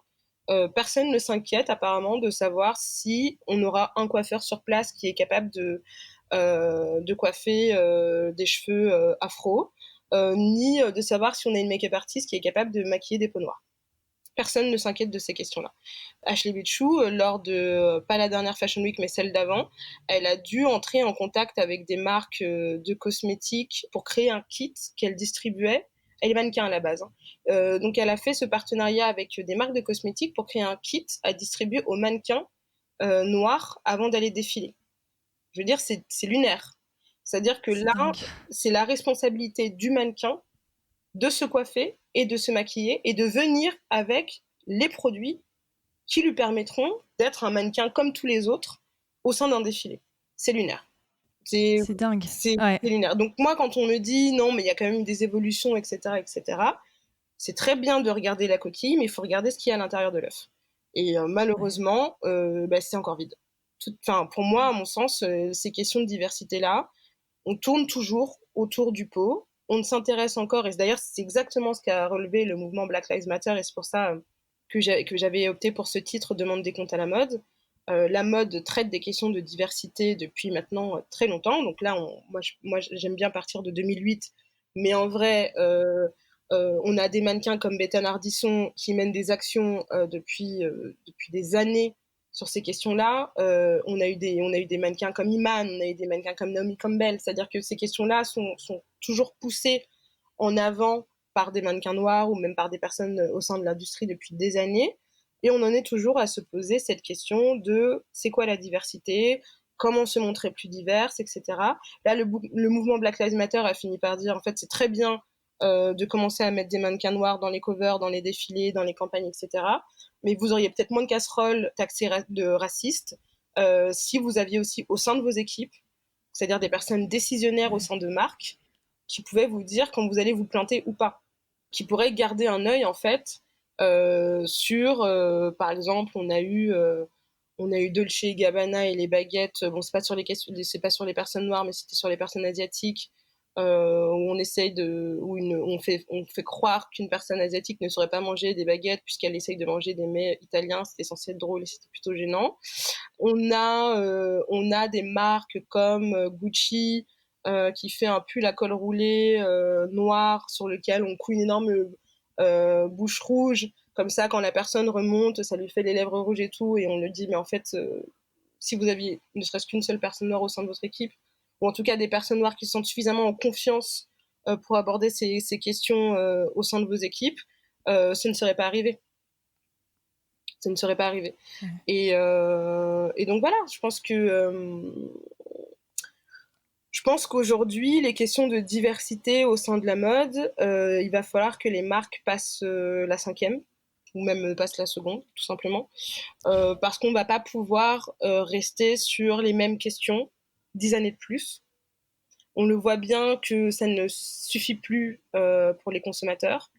personne ne s'inquiète apparemment de savoir si on aura un coiffeur sur place qui est capable de coiffer des cheveux afro, ni de savoir si on a une make-up artiste qui est capable de maquiller des peaux noires. Personne ne s'inquiète de ces questions-là. Ashley Bichou, lors de, pas la dernière Fashion Week, mais celle d'avant, elle a dû entrer en contact avec des marques de cosmétiques pour créer un kit qu'elle distribuait. Elle est mannequin à la base. Donc elle a fait ce partenariat avec des marques de cosmétiques pour créer un kit à distribuer aux mannequins noirs avant d'aller défiler. Je veux dire, c'est lunaire. C'est-à-dire que là, c'est la responsabilité du mannequin de se coiffer et de se maquiller et de venir avec les produits qui lui permettront d'être un mannequin comme tous les autres au sein d'un défilé. C'est lunaire. C'est dingue. C'est lunaire. Donc moi, quand on me dit non, mais il y a quand même des évolutions, etc., c'est très bien de regarder la coquille, mais il faut regarder ce qu'il y a à l'intérieur de l'œuf. Et malheureusement, c'est encore vide. Pour moi, à mon sens, ces questions de diversité-là, on tourne toujours autour du pot. On ne s'intéresse encore, et d'ailleurs, c'est exactement ce qu'a relevé le mouvement Black Lives Matter, et c'est pour ça que j'avais opté pour ce titre, Demande des comptes à la mode. La mode traite des questions de diversité depuis maintenant très longtemps. Donc là, moi, j'aime bien partir de 2008, mais en vrai, on a des mannequins comme Bethan Ardisson qui mènent des actions depuis des années sur ces questions-là. On a eu des mannequins comme Iman, on a eu des mannequins comme Naomi Campbell. C'est-à-dire que ces questions-là sont toujours poussées en avant par des mannequins noirs ou même par des personnes au sein de l'industrie depuis des années. Et on en est toujours à se poser cette question de c'est quoi la diversité, comment se montrer plus diverse, etc. Là, le mouvement Black Lives Matter a fini par dire en fait c'est très bien de commencer à mettre des mannequins noirs dans les covers, dans les défilés, dans les campagnes, etc. Mais vous auriez peut-être moins de casseroles taxées de racistes si vous aviez aussi au sein de vos équipes, c'est-à-dire des personnes décisionnaires au sein de marques, qui pouvaient vous dire quand vous allez vous planter ou pas, qui pourraient garder un œil en fait sur, par exemple, on a eu Dolce & Gabbana et les baguettes. Bon, c'est pas sur les personnes noires, mais c'était sur les personnes asiatiques. où on fait croire qu'une personne asiatique ne saurait pas manger des baguettes puisqu'elle essaye de manger des mets italiens. C'était censé être drôle et c'était plutôt gênant. On a des marques comme Gucci qui fait un pull à col roulé noir sur lequel on coud une énorme bouche rouge. Comme ça, quand la personne remonte, ça lui fait les lèvres rouges et tout. Et on le dit, mais en fait, si vous aviez ne serait-ce qu'une seule personne noire au sein de votre équipe, ou en tout cas des personnes noires qui se sentent suffisamment en confiance pour aborder ces questions au sein de vos équipes, ce ne serait pas arrivé. Ça ne serait pas arrivé. Et donc voilà, je pense qu'aujourd'hui, les questions de diversité au sein de la mode, il va falloir que les marques passent la 5e, ou même passent la 2e, tout simplement, parce qu'on ne va pas pouvoir rester sur les mêmes questions 10 années de plus. On le voit bien que ça ne suffit plus pour les consommateurs.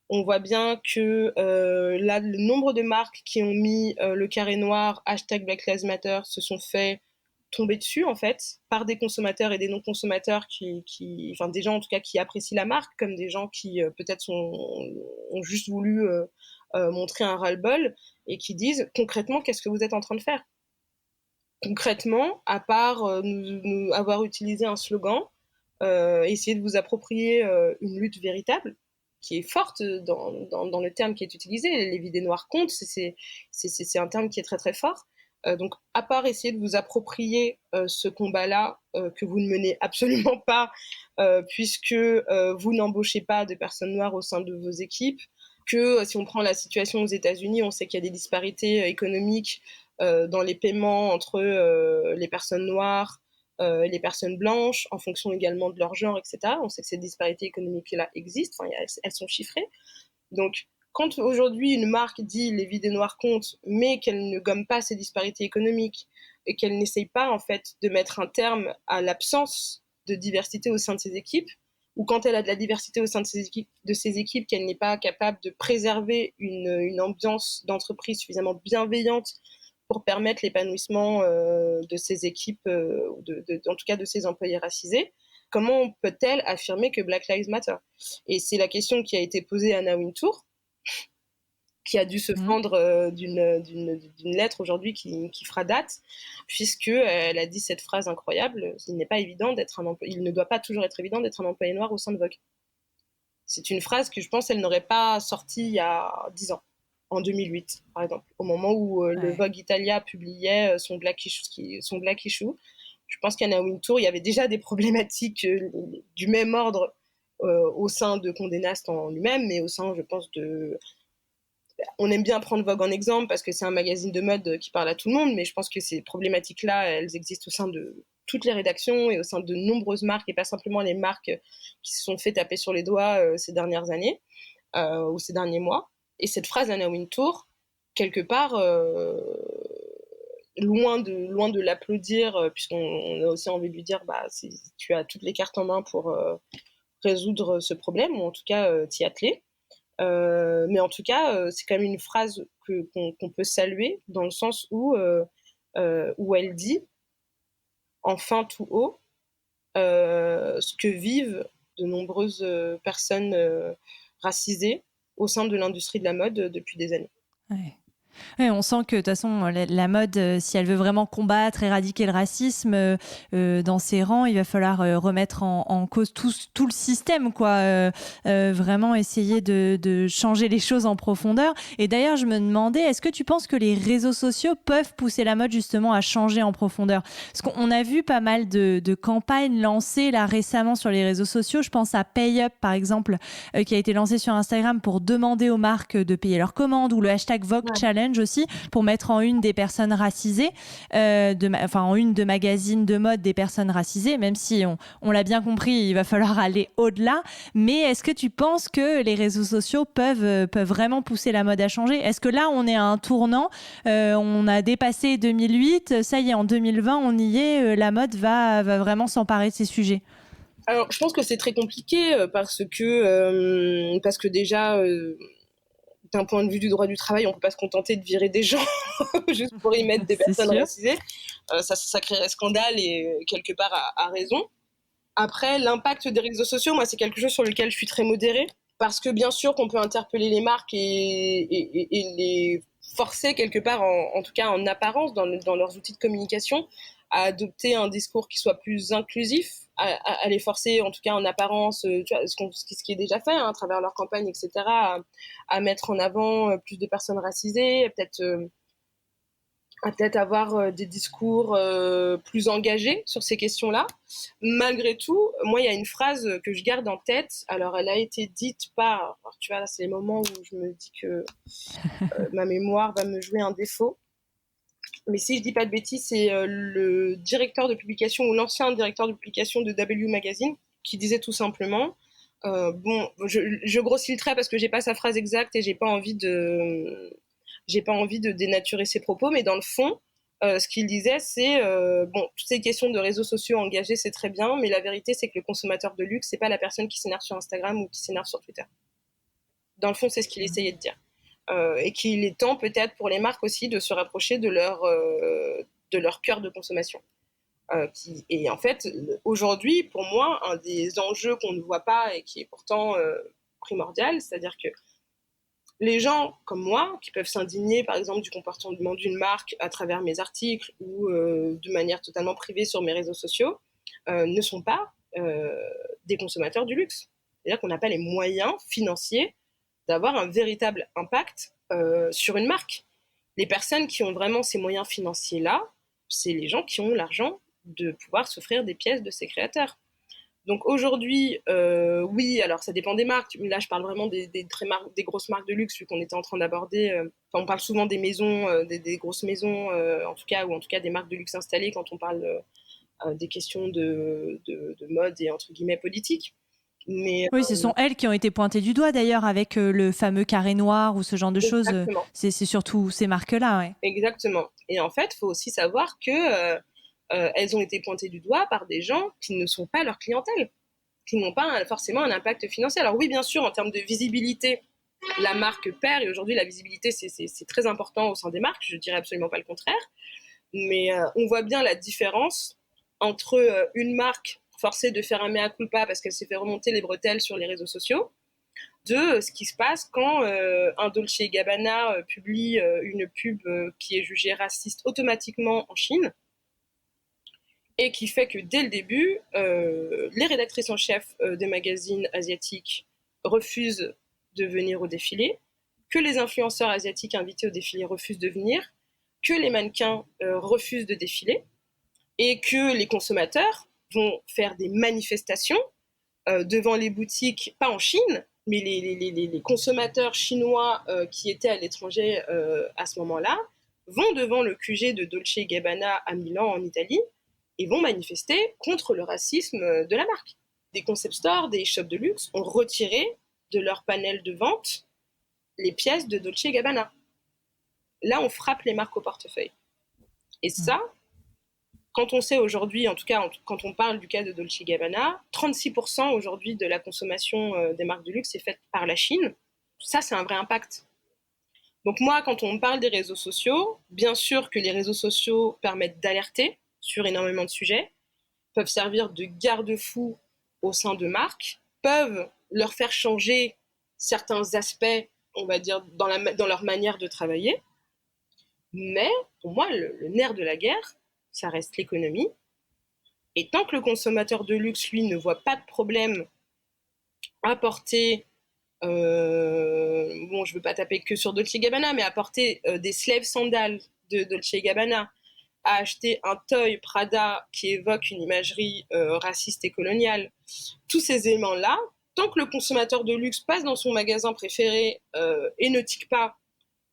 On voit bien que là, le nombre de marques qui ont mis le carré noir, #Black Lives Matter, se sont fait tomber dessus, en fait, par des consommateurs et des non-consommateurs enfin, des gens, en tout cas, qui apprécient la marque, comme des gens qui, peut-être, ont juste voulu montrer un ras-le-bol et qui disent, concrètement, qu'est-ce que vous êtes en train de faire ? Concrètement, à part avoir utilisé un slogan, essayer de vous approprier une lutte véritable, qui est forte dans le terme qui est utilisé. Les vies des Noirs comptent, c'est un terme qui est très très fort. Donc, à part essayer de vous approprier ce combat-là, que vous ne menez absolument pas, puisque vous n'embauchez pas de personnes noires au sein de vos équipes, que si on prend la situation aux États-Unis, on sait qu'il y a des disparités économiques dans les paiements entre les personnes noires et les personnes blanches, en fonction également de leur genre, etc. On sait que ces disparités économiques-là existent, enfin, elles sont chiffrées. Donc, quand aujourd'hui une marque dit les vies des Noirs comptent, mais qu'elle ne gomme pas ces disparités économiques et qu'elle n'essaye pas en fait de mettre un terme à l'absence de diversité au sein de ses équipes, ou quand elle a de la diversité au sein de ses équipes, qu'elle n'est pas capable de préserver une ambiance d'entreprise suffisamment bienveillante pour permettre l'épanouissement de ses équipes, en tout cas de ses employés racisés, comment peut-elle affirmer que Black Lives Matter ? Et c'est la question qui a été posée à Anna Wintour, qui a dû se fendre d'une lettre aujourd'hui qui fera date, puisqu'elle a dit cette phrase incroyable, il ne doit pas toujours être évident d'être un employé noir au sein de Vogue. C'est une phrase que je pense qu'elle n'aurait pas sortie il y a 10 ans. En 2008, par exemple, au moment où le Vogue Italia publiait son Black Issue. Je pense qu'Anna Wintour, il y avait déjà des problématiques du même ordre au sein de Condé Nast en lui-même, mais au sein, je pense, on aime bien prendre Vogue en exemple parce que c'est un magazine de mode qui parle à tout le monde, mais je pense que ces problématiques-là, elles existent au sein de toutes les rédactions et au sein de nombreuses marques, et pas simplement les marques qui se sont fait taper sur les doigts ces dernières années ou ces derniers mois. Et cette phrase d'Anna Wintour, quelque part, loin de l'applaudir, puisqu'on a aussi envie de lui dire tu as toutes les cartes en main pour résoudre ce problème, ou en tout cas t'y atteler. Mais en tout cas, c'est quand même une phrase qu'on peut saluer, dans le sens où elle dit, enfin tout haut, ce que vivent de nombreuses personnes racisées au sein de l'industrie de la mode depuis des années. Ouais. Ouais, on sent que de toute façon la mode, si elle veut vraiment combattre, éradiquer le racisme dans ses rangs, il va falloir remettre en cause tout le système, quoi. Vraiment essayer de changer les choses en profondeur. Et d'ailleurs, je me demandais, est-ce que tu penses que les réseaux sociaux peuvent pousser la mode justement à changer en profondeur ? Parce qu'on a vu pas mal de campagnes lancées là récemment sur les réseaux sociaux. Je pense à PayUp par exemple, qui a été lancé sur Instagram pour demander aux marques de payer leurs commandes, ou le hashtag Vogue Challenge aussi, pour mettre en une des personnes racisées, en une de magazines de mode des personnes racisées, même si on l'a bien compris, il va falloir aller au-delà. Mais est-ce que tu penses que les réseaux sociaux peuvent vraiment pousser la mode à changer ? Est-ce que là, on est à un tournant ? On a dépassé 2008, ça y est, en 2020, on y est, la mode va vraiment s'emparer de ces sujets. Alors, je pense que c'est très compliqué parce que déjà... d'un point de vue du droit du travail, on ne peut pas se contenter de virer des gens juste pour y mettre des personnes racisées. Ça créerait scandale et quelque part à raison. Après, l'impact des réseaux sociaux, moi, c'est quelque chose sur lequel je suis très modérée. Parce que bien sûr qu'on peut interpeller les marques et les forcer quelque part, en tout cas en apparence, dans leurs outils de communication, à adopter un discours qui soit plus inclusif, à les forcer, en tout cas en apparence, tu vois, ce qui est déjà fait à travers leur campagne, etc., à mettre en avant plus de personnes racisées, à peut-être avoir des discours plus engagés sur ces questions-là. Malgré tout, moi, il y a une phrase que je garde en tête. Alors, elle a été dite par... Alors, tu vois, là, c'est les moments où je me dis que ma mémoire va me jouer un défaut. Mais si je dis pas de bêtises, c'est le directeur de publication ou l'ancien directeur de publication de W Magazine qui disait tout simplement... je grossis le trait parce que j'ai pas sa phrase exacte et j'ai pas envie de dénaturer ses propos, mais dans le fond, ce qu'il disait, c'est toutes ces questions de réseaux sociaux engagés, c'est très bien, mais la vérité, c'est que le consommateur de luxe, c'est pas la personne qui s'énerve sur Instagram ou qui s'énerve sur Twitter. Dans le fond, c'est ce qu'il essayait de dire. Et qu'il est temps peut-être pour les marques aussi de se rapprocher de leur cœur de consommation. Et en fait, aujourd'hui, pour moi, un des enjeux qu'on ne voit pas et qui est pourtant primordial, c'est-à-dire que les gens comme moi, qui peuvent s'indigner par exemple du comportement d'une marque à travers mes articles ou de manière totalement privée sur mes réseaux sociaux, ne sont pas des consommateurs du luxe. C'est-à-dire qu'on n'a pas les moyens financiers d'avoir un véritable impact sur une marque. Les personnes qui ont vraiment ces moyens financiers-là, c'est les gens qui ont l'argent de pouvoir s'offrir des pièces de ces créateurs. Donc aujourd'hui, oui, alors ça dépend des marques. Là, je parle vraiment des grosses marques de luxe, vu qu'on était en train d'aborder. On parle souvent des maisons, des grosses maisons, en tout cas des marques de luxe installées quand on parle des questions de mode et entre guillemets politique. Mais, oui, ce sont elles qui ont été pointées du doigt d'ailleurs avec le fameux carré noir ou ce genre de choses. C'est surtout ces marques-là. Ouais. Exactement. Et en fait, il faut aussi savoir que elles ont été pointées du doigt par des gens qui ne sont pas leur clientèle, qui n'ont pas forcément un impact financier. Alors oui, bien sûr, en termes de visibilité, la marque perd, et aujourd'hui, la visibilité, c'est très important au sein des marques, je ne dirais absolument pas le contraire, mais on voit bien la différence entre une marque forcée de faire un mea culpa parce qu'elle s'est fait remonter les bretelles sur les réseaux sociaux, de ce qui se passe quand un Dolce & Gabbana publie une pub qui est jugée raciste automatiquement en Chine, et qui fait que dès le début, les rédactrices en chef des magazines asiatiques refusent de venir au défilé, que les influenceurs asiatiques invités au défilé refusent de venir, que les mannequins refusent de défiler, et que les consommateurs vont faire des manifestations devant les boutiques, pas en Chine, mais les consommateurs chinois qui étaient à l'étranger à ce moment-là, vont devant le QG de Dolce & Gabbana à Milan, en Italie, et vont manifester contre le racisme de la marque. Des concept stores, des shops de luxe ont retiré de leur panel de vente les pièces de Dolce & Gabbana. Là, on frappe les marques au portefeuille. Et ça, quand on sait aujourd'hui, en tout cas quand on parle du cas de Dolce & Gabbana, 36% aujourd'hui de la consommation des marques de luxe est faite par la Chine. Ça, c'est un vrai impact. Donc moi, quand on parle des réseaux sociaux, bien sûr que les réseaux sociaux permettent d'alerter sur énormément de sujets, peuvent servir de garde-fous au sein de marques, peuvent leur faire changer certains aspects, on va dire, dans leur manière de travailler. Mais pour moi, le nerf de la guerre, ça reste l'économie. Et tant que le consommateur de luxe, lui, ne voit pas de problème à porter, je ne veux pas taper que sur Dolce & Gabbana, mais à porter des slave sandales de Dolce & Gabbana, à acheter un toy Prada qui évoque une imagerie raciste et coloniale, tous ces éléments-là, tant que le consommateur de luxe passe dans son magasin préféré et ne tique pas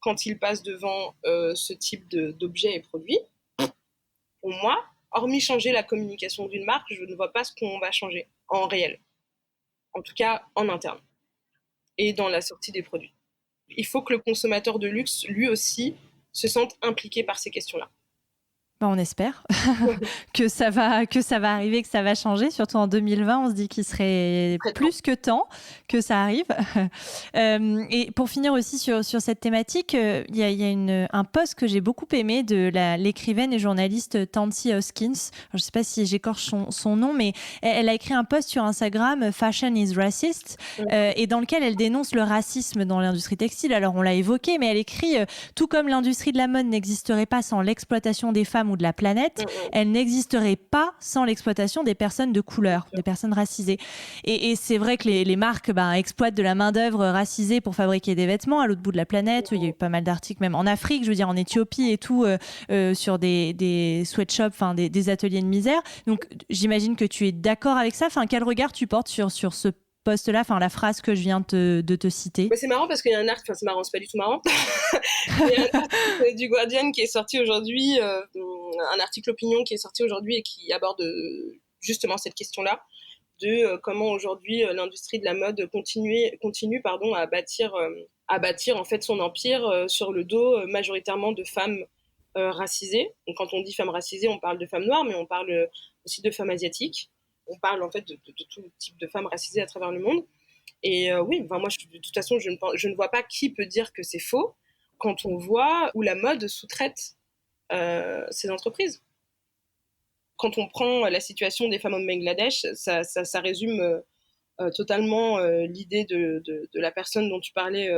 quand il passe devant ce type d'objets et produits, pour moi, hormis changer la communication d'une marque, je ne vois pas ce qu'on va changer en réel. En tout cas, en interne et dans la sortie des produits. Il faut que le consommateur de luxe, lui aussi, se sente impliqué par ces questions-là. On espère que ça va arriver, que ça va changer. Surtout en 2020, on se dit qu'il serait plus que temps que ça arrive. Et pour finir aussi sur cette thématique, il y a un post que j'ai beaucoup aimé de l'écrivaine et journaliste Tansy Hoskins. Alors, je ne sais pas si j'écorche son nom, mais elle a écrit un post sur Instagram, Fashion is Racist, et dans lequel elle dénonce le racisme dans l'industrie textile. Alors, on l'a évoqué, mais elle écrit « Tout comme l'industrie de la mode n'existerait pas sans l'exploitation des femmes ou de la planète, elle n'existerait pas sans l'exploitation des personnes de couleur, des personnes racisées. » Et c'est vrai que les marques exploitent de la main-d'œuvre racisée pour fabriquer des vêtements à l'autre bout de la planète. Il y a eu pas mal d'articles, même en Afrique, je veux dire en Éthiopie et tout, sur des sweatshops, des ateliers de misère. Donc j'imagine que tu es d'accord avec ça. Quel regard tu portes sur ce post-là, la phrase que je viens de te citer? C'est marrant parce qu'il y a un article, c'est marrant, c'est pas du tout marrant. Il y a un article du Guardian qui est sorti aujourd'hui, un article opinion qui est sorti aujourd'hui et qui aborde justement cette question-là de comment aujourd'hui l'industrie de la mode continue à bâtir en fait son empire sur le dos majoritairement de femmes racisées. Donc quand on dit femmes racisées, on parle de femmes noires, mais on parle aussi de femmes asiatiques. On parle en fait de tout type de femmes racisées à travers le monde. Et oui, moi, de toute façon, je ne vois pas qui peut dire que c'est faux quand on voit où la mode sous-traite ces entreprises. Quand on prend la situation des femmes au Bangladesh, ça résume totalement l'idée de la personne dont tu parlais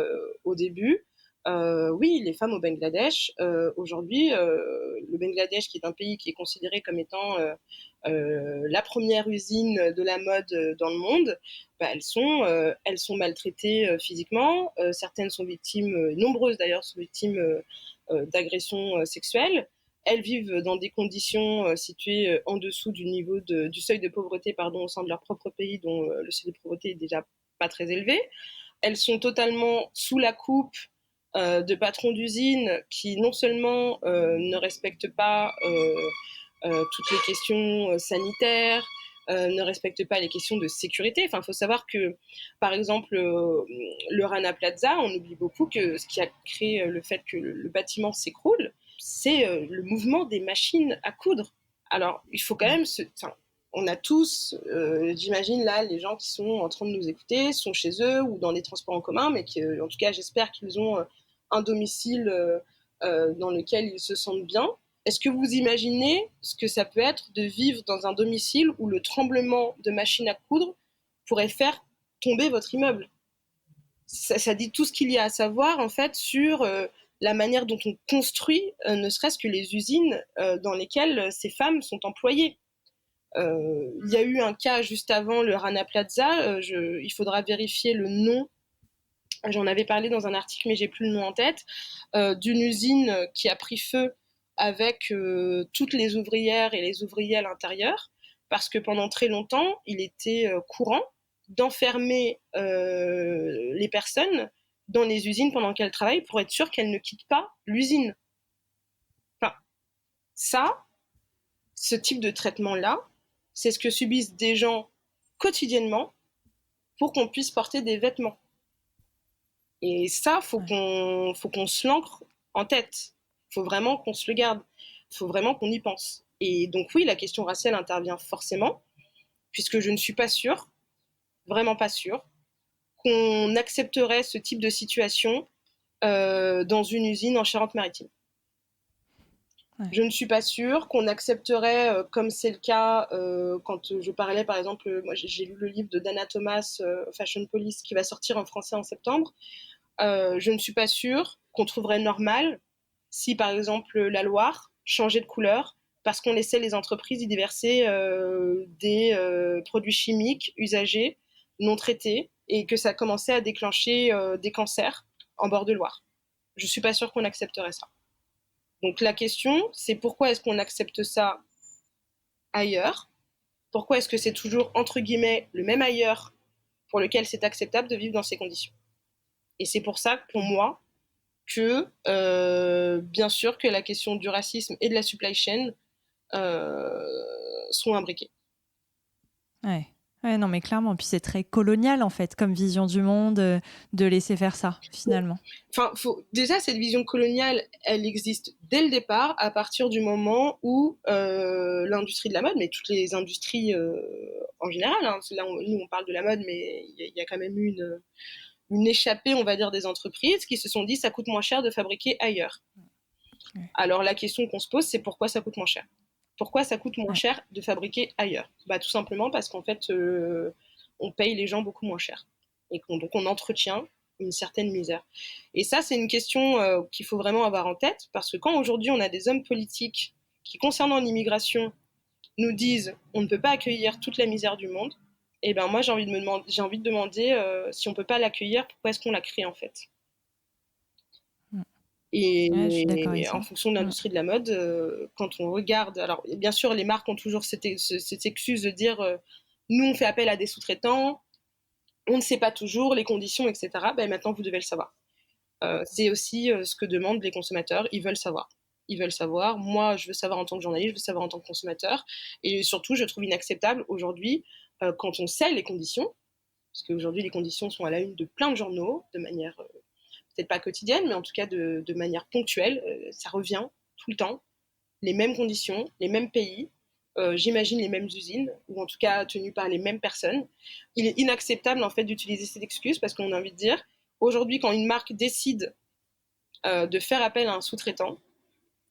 au début. Oui, les femmes au Bangladesh, aujourd'hui, le Bangladesh qui est un pays qui est considéré comme étant la première usine de la mode dans le monde, elles sont maltraitées physiquement, certaines sont victimes, nombreuses d'ailleurs sont victimes d'agressions sexuelles. Elles vivent dans des conditions situées en dessous du seuil de pauvreté au sein de leur propre pays, dont le seuil de pauvreté est déjà pas très élevé. Elles sont totalement sous la coupe de patrons d'usines qui non seulement ne respectent pas toutes les questions sanitaires, ne respectent pas les questions de sécurité. Il faut savoir que, par exemple, le Rana Plaza, on oublie beaucoup que ce qui a créé le fait que le bâtiment s'écroule, c'est le mouvement des machines à coudre. Alors, il faut quand même on a tous, j'imagine là, les gens qui sont en train de nous écouter sont chez eux ou dans les transports en commun, mais en tout cas, j'espère qu'ils ont un domicile dans lequel ils se sentent bien. Est-ce que vous imaginez ce que ça peut être de vivre dans un domicile où le tremblement de machine à coudre pourrait faire tomber votre immeuble? Ça dit tout ce qu'il y a à savoir en fait sur la manière dont on construit, ne serait-ce que les usines dans lesquelles ces femmes sont employées. Il y a eu un cas juste avant le Rana Plaza, il faudra vérifier le nom, j'en avais parlé dans un article mais j'ai plus le nom en tête, d'une usine qui a pris feu avec toutes les ouvrières et les ouvriers à l'intérieur, parce que pendant très longtemps, il était courant d'enfermer les personnes dans les usines pendant qu'elles travaillent pour être sûr qu'elles ne quittent pas l'usine. Ce type de traitement-là, c'est ce que subissent des gens quotidiennement pour qu'on puisse porter des vêtements. Et ça, faut qu'on se l'ancre en tête. Faut vraiment qu'on se le garde. Faut vraiment qu'on y pense. Et donc oui, la question raciale intervient forcément, puisque je ne suis pas sûre, vraiment pas sûre, qu'on accepterait ce type de situation dans une usine en Charente-Maritime. Ouais. Je ne suis pas sûre qu'on accepterait, comme c'est le cas quand je parlais, par exemple, moi j'ai lu le livre de Dana Thomas, Fashion Police, qui va sortir en français en septembre. Je ne suis pas sûre qu'on trouverait normal si, par exemple, la Loire changeait de couleur parce qu'on laissait les entreprises y déverser des produits chimiques usagés, non traités, et que ça commençait à déclencher des cancers en bord de Loire. Je ne suis pas sûre qu'on accepterait ça. Donc la question, c'est pourquoi est-ce qu'on accepte ça ailleurs? Pourquoi est-ce que c'est toujours, entre guillemets, le même ailleurs pour lequel c'est acceptable de vivre dans ces conditions? Et c'est pour ça, pour moi, que bien sûr que la question du racisme et de la supply chain sont imbriquées. Ouais. Ouais, non, mais clairement. Puis c'est très colonial, en fait, comme vision du monde, de laisser faire ça, finalement. Enfin, déjà, cette vision coloniale, elle existe dès le départ, à partir du moment où l'industrie de la mode, mais toutes les industries en général, hein, là, nous, on parle de la mode, mais il y a quand même eu une échappée, on va dire, des entreprises qui se sont dit ça coûte moins cher de fabriquer ailleurs. Ouais. Alors, la question qu'on se pose, c'est pourquoi ça coûte moins cher ? Pourquoi ça coûte moins cher de fabriquer ailleurs ? Tout simplement parce qu'en fait, on paye les gens beaucoup moins cher. Et donc, on entretient une certaine misère. Et ça, c'est une question qu'il faut vraiment avoir en tête, parce que quand aujourd'hui, on a des hommes politiques qui, concernant l'immigration, nous disent on ne peut pas accueillir toute la misère du monde, et ben moi, j'ai envie de demander si on ne peut pas l'accueillir, pourquoi est-ce qu'on la crée, en fait ? Et en fonction de l'industrie de la mode, quand on regarde, alors bien sûr les marques ont toujours cette excuse de dire nous on fait appel à des sous-traitants, on ne sait pas toujours les conditions, etc. Maintenant vous devez le savoir. C'est aussi ce que demandent les consommateurs, ils veulent savoir. Moi je veux savoir en tant que journaliste, je veux savoir en tant que consommateur, et surtout je trouve inacceptable aujourd'hui quand on sait les conditions, parce qu'aujourd'hui les conditions sont à la une de plein de journaux, de manière peut-être pas quotidienne, mais en tout cas de manière ponctuelle, ça revient tout le temps, les mêmes conditions, les mêmes pays, j'imagine les mêmes usines, ou en tout cas tenues par les mêmes personnes. Il est inacceptable en fait d'utiliser cette excuse parce qu'on a envie de dire, aujourd'hui quand une marque décide de faire appel à un sous-traitant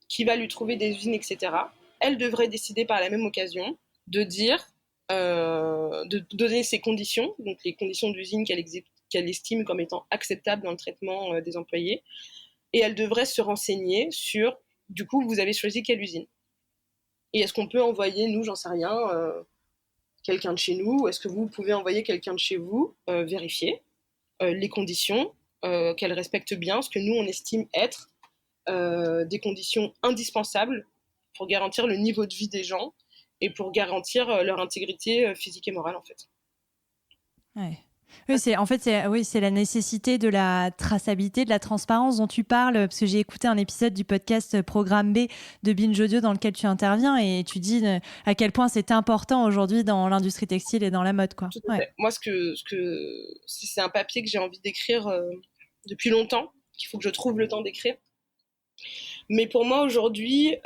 qui va lui trouver des usines, etc., elle devrait décider par la même occasion de dire, de donner ses conditions, donc les conditions d'usine qu'elle estime comme étant acceptables dans le traitement des employés, et elle devrait se renseigner sur, du coup, vous avez choisi quelle usine. Et est-ce qu'on peut envoyer, nous, j'en sais rien, quelqu'un de chez nous, ou est-ce que vous pouvez envoyer quelqu'un de chez vous vérifier les conditions, qu'elle respecte bien ce que nous, on estime être des conditions indispensables pour garantir le niveau de vie des gens et pour garantir leur intégrité physique et morale, en fait. Ouais. Oui, c'est la nécessité de la traçabilité, de la transparence dont tu parles, parce que j'ai écouté un épisode du podcast Programme B de Binge Audio dans lequel tu interviens et tu dis à quel point c'est important aujourd'hui dans l'industrie textile et dans la mode, quoi. Ouais. Moi, c'est un papier que j'ai envie d'écrire depuis longtemps, qu'il faut que je trouve le temps d'écrire. Mais pour moi, aujourd'hui,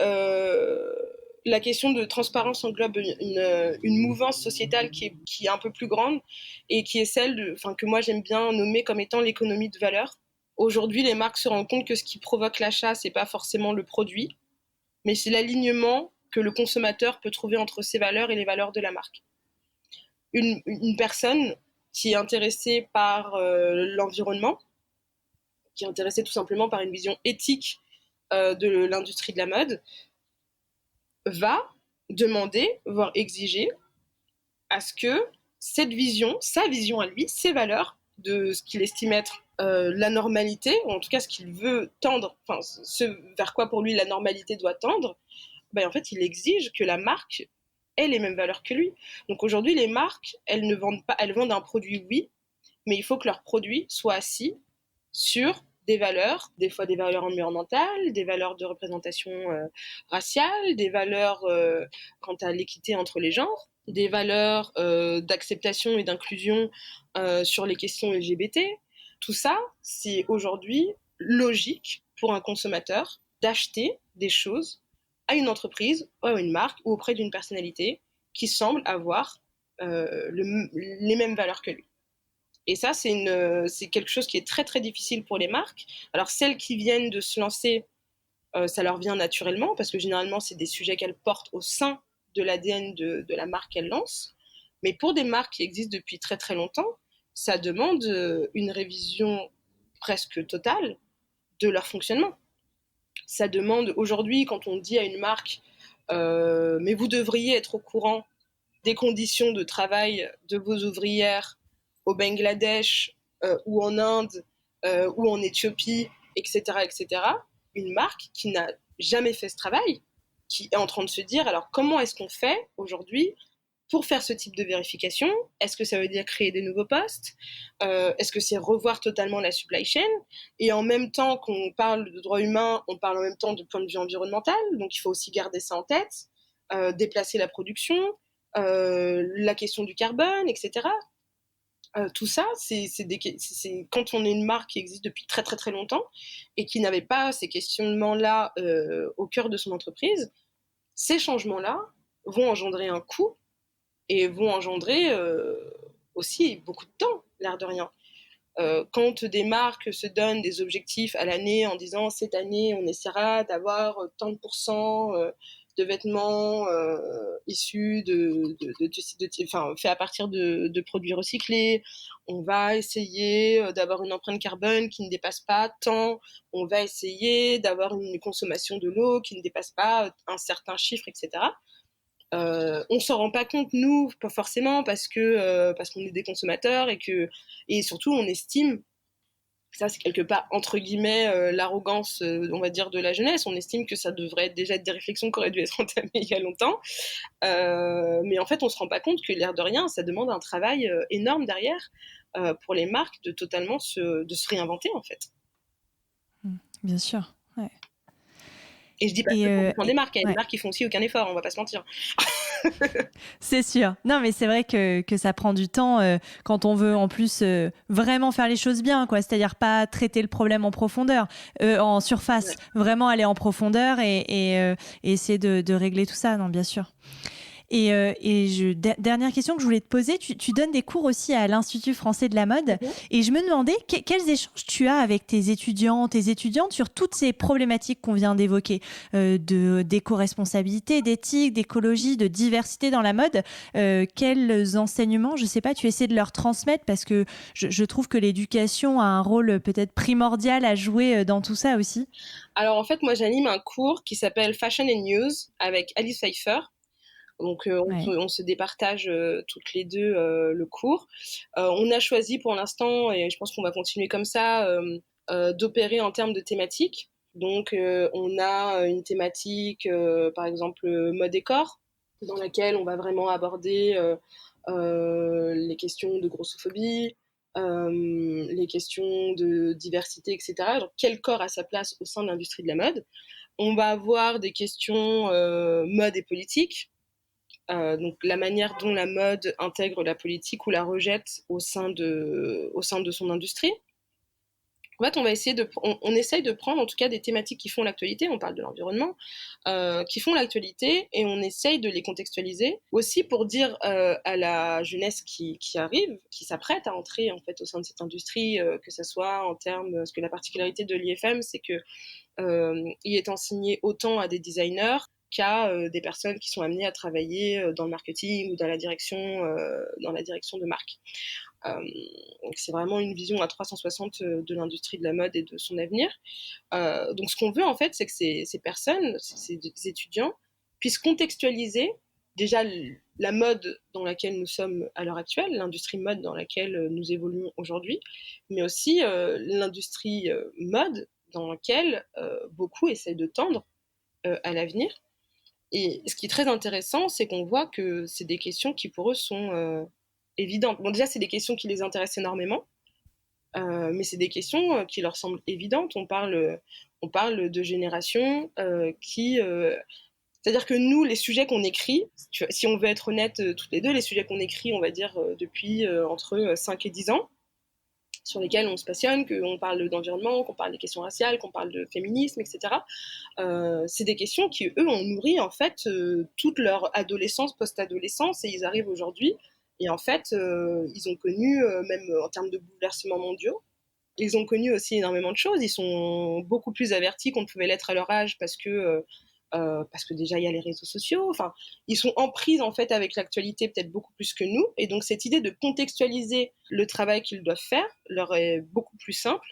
la question de transparence englobe une mouvance sociétale qui est un peu plus grande et qui est celle que moi j'aime bien nommer comme étant l'économie de valeur. Aujourd'hui, les marques se rendent compte que ce qui provoque l'achat, c'est pas forcément le produit, mais c'est l'alignement que le consommateur peut trouver entre ses valeurs et les valeurs de la marque. Une personne qui est intéressée par l'environnement, qui est intéressée tout simplement par une vision éthique de l'industrie de la mode, va demander, voire exiger, à ce que cette vision, sa vision à lui, ses valeurs, de ce qu'il estime être la normalité, ou en tout cas ce qu'il veut tendre, ce vers quoi pour lui la normalité doit tendre, en fait, il exige que la marque ait les mêmes valeurs que lui. Donc aujourd'hui, les marques, elles ne vendent pas, elles vendent un produit, oui, mais il faut que leur produit soit assis sur des valeurs, des fois des valeurs environnementales, des valeurs de représentation raciale, des valeurs quant à l'équité entre les genres, des valeurs d'acceptation et d'inclusion sur les questions LGBT. Tout ça, c'est aujourd'hui logique pour un consommateur d'acheter des choses à une entreprise, ou à une marque, ou auprès d'une personnalité qui semble avoir les mêmes valeurs que lui. Et ça, c'est quelque chose qui est très, très difficile pour les marques. Alors, celles qui viennent de se lancer, ça leur vient naturellement, parce que généralement, c'est des sujets qu'elles portent au sein de l'ADN de la marque qu'elles lancent. Mais pour des marques qui existent depuis très, très longtemps, ça demande une révision presque totale de leur fonctionnement. Ça demande, aujourd'hui, quand on dit à une marque « mais vous devriez être au courant des conditions de travail de vos ouvrières », au Bangladesh ou en Inde ou en Éthiopie, etc., etc., une marque qui n'a jamais fait ce travail, qui est en train de se dire, alors comment est-ce qu'on fait aujourd'hui pour faire ce type de vérification? Est-ce que ça veut dire créer des nouveaux postes? Est-ce que c'est revoir totalement la supply chain? Et en même temps qu'on parle de droits humains, on parle en même temps de point de vue environnemental, donc il faut aussi garder ça en tête, déplacer la production, la question du carbone, etc. Tout ça, c'est quand on est une marque qui existe depuis très très très longtemps et qui n'avait pas ces questionnements-là au cœur de son entreprise, ces changements-là vont engendrer un coût et vont engendrer aussi beaucoup de temps, l'air de rien. Quand des marques se donnent des objectifs à l'année en disant cette année on essaiera d'avoir tant de pourcents de vêtements issus faits à partir de produits recyclés, on va essayer d'avoir une empreinte carbone qui ne dépasse pas tant, on va essayer d'avoir une consommation de l'eau qui ne dépasse pas un certain chiffre, etc. On s'en rend pas compte, nous, pas forcément, parce qu'on est des consommateurs et surtout on estime, ça c'est quelque part entre guillemets l'arrogance, on va dire, de la jeunesse, on estime que ça devrait déjà être des réflexions qui auraient dû être entamées il y a longtemps, mais en fait on se rend pas compte que l'air de rien, ça demande un travail énorme derrière pour les marques de totalement de se réinventer en fait. Bien sûr, ouais. Et je dis pas que pour des marques, il y a des marques qui font aussi aucun effort, on va pas se mentir. C'est sûr. Non, mais c'est vrai que ça prend du temps quand on veut en plus vraiment faire les choses bien, quoi. C'est-à-dire pas traiter le problème en profondeur, en surface, vraiment aller en profondeur et essayer de régler tout ça, non, bien sûr. Dernière question que je voulais te poser, tu donnes des cours aussi à l'Institut français de la mode et je me demandais quels échanges tu as avec tes étudiantes sur toutes ces problématiques qu'on vient d'évoquer, d'éco-responsabilité, d'éthique, d'écologie, de diversité dans la mode. Quels enseignements, je sais pas, tu essaies de leur transmettre parce que je trouve que l'éducation a un rôle peut-être primordial à jouer dans tout ça aussi. Alors en fait, moi j'anime un cours qui s'appelle Fashion and News avec Alice Pfeiffer. Donc on se départage toutes les deux le cours. On a choisi pour l'instant, et je pense qu'on va continuer comme ça, d'opérer en termes de thématiques. Donc on a une thématique, par exemple mode et corps, dans laquelle on va vraiment aborder les questions de grossophobie, les questions de diversité, etc. Donc, quel corps a sa place au sein de l'industrie de la mode. On va avoir des questions mode et politique. Donc la manière dont la mode intègre la politique ou la rejette au sein de son industrie. En fait, on essaye de prendre en tout cas des thématiques qui font l'actualité, on parle de l'environnement, qui font l'actualité et on essaye de les contextualiser aussi pour dire à la jeunesse qui arrive, qui s'apprête à entrer en fait au sein de cette industrie, que ça soit en termes, parce que la particularité de l'IFM, c'est que il est enseigné autant à des designers qu'à des personnes qui sont amenées à travailler dans le marketing ou dans la direction de marque. Donc c'est vraiment une vision à 360 de l'industrie de la mode et de son avenir. Donc ce qu'on veut en fait, c'est que ces personnes, ces étudiants, puissent contextualiser déjà la mode dans laquelle nous sommes à l'heure actuelle, l'industrie mode dans laquelle nous évoluons aujourd'hui, mais aussi l'industrie mode dans laquelle beaucoup essayent de tendre à l'avenir. Et ce qui est très intéressant, c'est qu'on voit que c'est des questions qui pour eux sont évidentes. Bon, déjà, c'est des questions qui les intéressent énormément, mais c'est des questions qui leur semblent évidentes. On parle de générations qui... c'est-à-dire que nous, les sujets qu'on écrit, si on veut être honnête toutes les deux, les sujets qu'on écrit, on va dire, depuis entre 5 et 10 ans, sur lesquels on se passionne, qu'on parle d'environnement, qu'on parle des questions raciales, qu'on parle de féminisme, etc. C'est des questions qui, eux, ont nourri en fait toute leur adolescence, post-adolescence, et ils arrivent aujourd'hui. Et en fait, ils ont connu, même en termes de bouleversements mondiaux, ils ont connu aussi énormément de choses. Ils sont beaucoup plus avertis qu'on ne pouvait l'être à leur âge parce que déjà il y a les réseaux sociaux, enfin ils sont en prise en fait avec l'actualité peut-être beaucoup plus que nous, et donc cette idée de contextualiser le travail qu'ils doivent faire leur est beaucoup plus simple,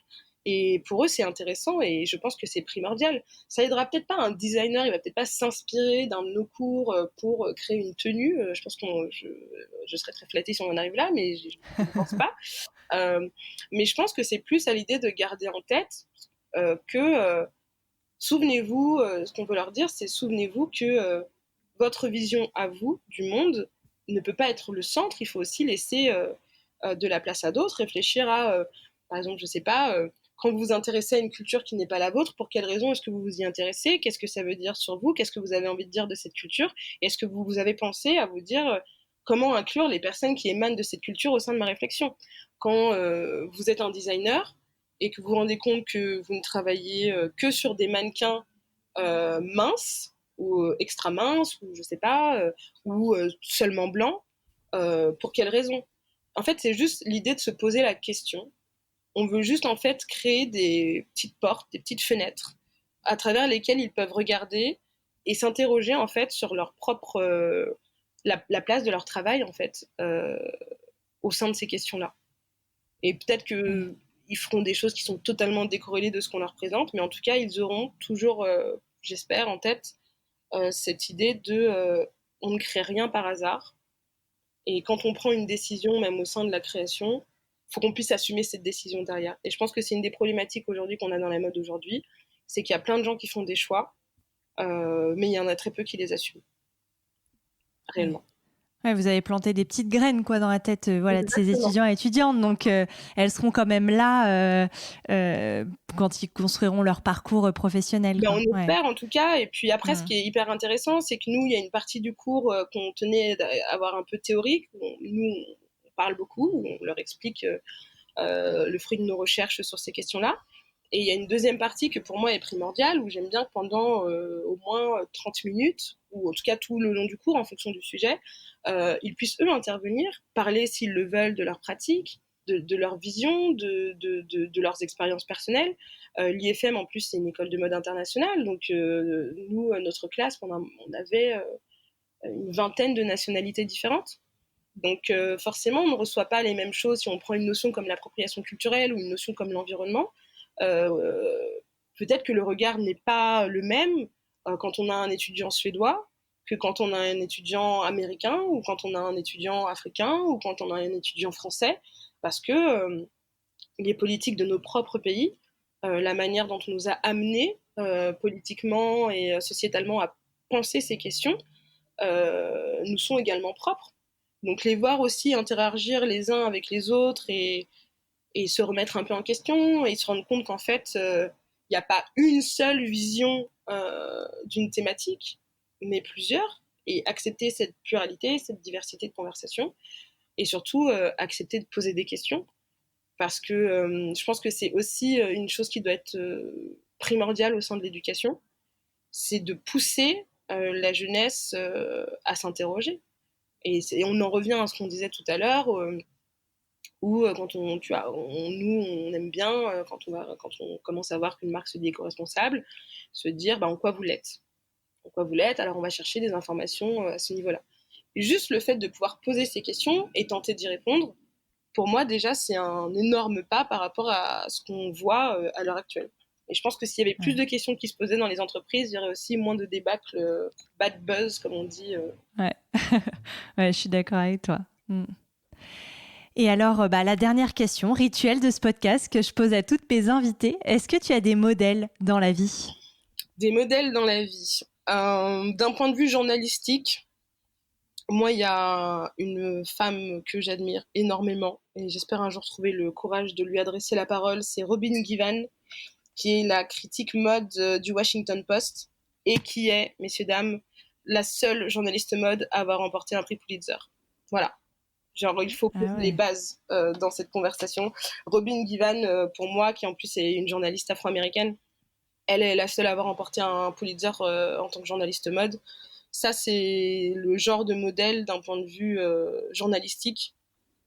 et pour eux c'est intéressant et je pense que c'est primordial. Ça aidera peut-être pas un designer, il va peut-être pas s'inspirer d'un de nos cours pour créer une tenue, je pense que je serais très flattée si on en arrive là, mais je ne pense pas. Mais je pense que c'est plus à l'idée de garder en tête que souvenez-vous, ce qu'on veut leur dire, c'est souvenez-vous que votre vision à vous du monde ne peut pas être le centre. Il faut aussi laisser de la place à d'autres, réfléchir à, par exemple, je sais pas, quand vous vous intéressez à une culture qui n'est pas la vôtre, pour quelles raisons est-ce que vous vous y intéressez? Qu'est-ce que ça veut dire sur vous? Qu'est-ce que vous avez envie de dire de cette culture? Et est-ce que vous avez pensé à vous dire comment inclure les personnes qui émanent de cette culture au sein de ma réflexion? Quand vous êtes un designer et que vous vous rendez compte que vous ne travaillez que sur des mannequins minces ou extra minces, ou je sais pas, ou seulement blancs, pour quelles raisons? En fait, c'est juste l'idée de se poser la question. On veut juste en fait créer des petites portes, des petites fenêtres à travers lesquelles ils peuvent regarder et s'interroger en fait sur leur propre la place de leur travail en fait au sein de ces questions-là. Et peut-être que ils feront des choses qui sont totalement décorrélées de ce qu'on leur présente, mais en tout cas ils auront toujours, j'espère, en tête cette idée de on ne crée rien par hasard. Et quand on prend une décision, même au sein de la création, il faut qu'on puisse assumer cette décision derrière. Et je pense que c'est une des problématiques aujourd'hui qu'on a dans la mode aujourd'hui, c'est qu'il y a plein de gens qui font des choix, mais il y en a très peu qui les assument, réellement. Ouais, vous avez planté des petites graines quoi, dans la tête voilà, de ces étudiants et étudiantes, donc elles seront quand même là quand ils construiront leur parcours professionnel. Ben, on espère en tout cas, et puis après ce qui est hyper intéressant, c'est que nous, il y a une partie du cours qu'on tenait à avoir un peu théorique, où nous on parle beaucoup, où on leur explique le fruit de nos recherches sur ces questions-là. Et il y a une deuxième partie que pour moi est primordiale, où j'aime bien que pendant au moins 30 minutes, ou en tout cas tout le long du cours, en fonction du sujet, ils puissent eux intervenir, parler s'ils le veulent de leur pratique, de leur vision, de leurs expériences personnelles. L'IFM en plus c'est une école de mode internationale, donc nous, notre classe, on avait une vingtaine de nationalités différentes. Donc forcément on ne reçoit pas les mêmes choses si on prend une notion comme l'appropriation culturelle ou une notion comme l'environnement. Peut-être que le regard n'est pas le même quand on a un étudiant suédois que quand on a un étudiant américain, ou quand on a un étudiant africain, ou quand on a un étudiant français, parce que les politiques de nos propres pays, la manière dont on nous a amenés politiquement et sociétalement à penser ces questions, nous sont également propres. Donc les voir aussi interagir les uns avec les autres et se remettre un peu en question et se rendre compte qu'en fait, il n'y a pas une seule vision d'une thématique, mais plusieurs, et accepter cette pluralité, cette diversité de conversation, et surtout accepter de poser des questions, parce que je pense que c'est aussi une chose qui doit être primordiale au sein de l'éducation, c'est de pousser la jeunesse à s'interroger. Et on en revient à ce qu'on disait tout à l'heure, où quand nous on aime bien quand on commence à voir qu'une marque se dit éco-responsable, se dire en quoi vous l'êtes. En quoi vous l'êtes, alors on va chercher des informations à ce niveau-là. Et juste le fait de pouvoir poser ces questions et tenter d'y répondre, pour moi déjà c'est un énorme pas par rapport à ce qu'on voit à l'heure actuelle. Et je pense que s'il y avait plus de questions qui se posaient dans les entreprises, il y aurait aussi moins de débâcles, bad buzz comme on dit. Ouais. Ouais, je suis d'accord avec toi. Et alors, la dernière question, rituel de ce podcast que je pose à toutes mes invitées. Est-ce que tu as des modèles dans la vie? Des modèles dans la vie. D'un point de vue journalistique, moi, il y a une femme que j'admire énormément et j'espère un jour trouver le courage de lui adresser la parole. C'est Robin Givhan, qui est la critique mode du Washington Post et qui est, messieurs, dames, la seule journaliste mode à avoir remporté un prix Pulitzer. Voilà. Genre, il faut poser les bases dans cette conversation. Robin Givhan, pour moi, qui en plus est une journaliste afro-américaine, elle est la seule à avoir remporté un Pulitzer en tant que journaliste mode. Ça, c'est le genre de modèle d'un point de vue journalistique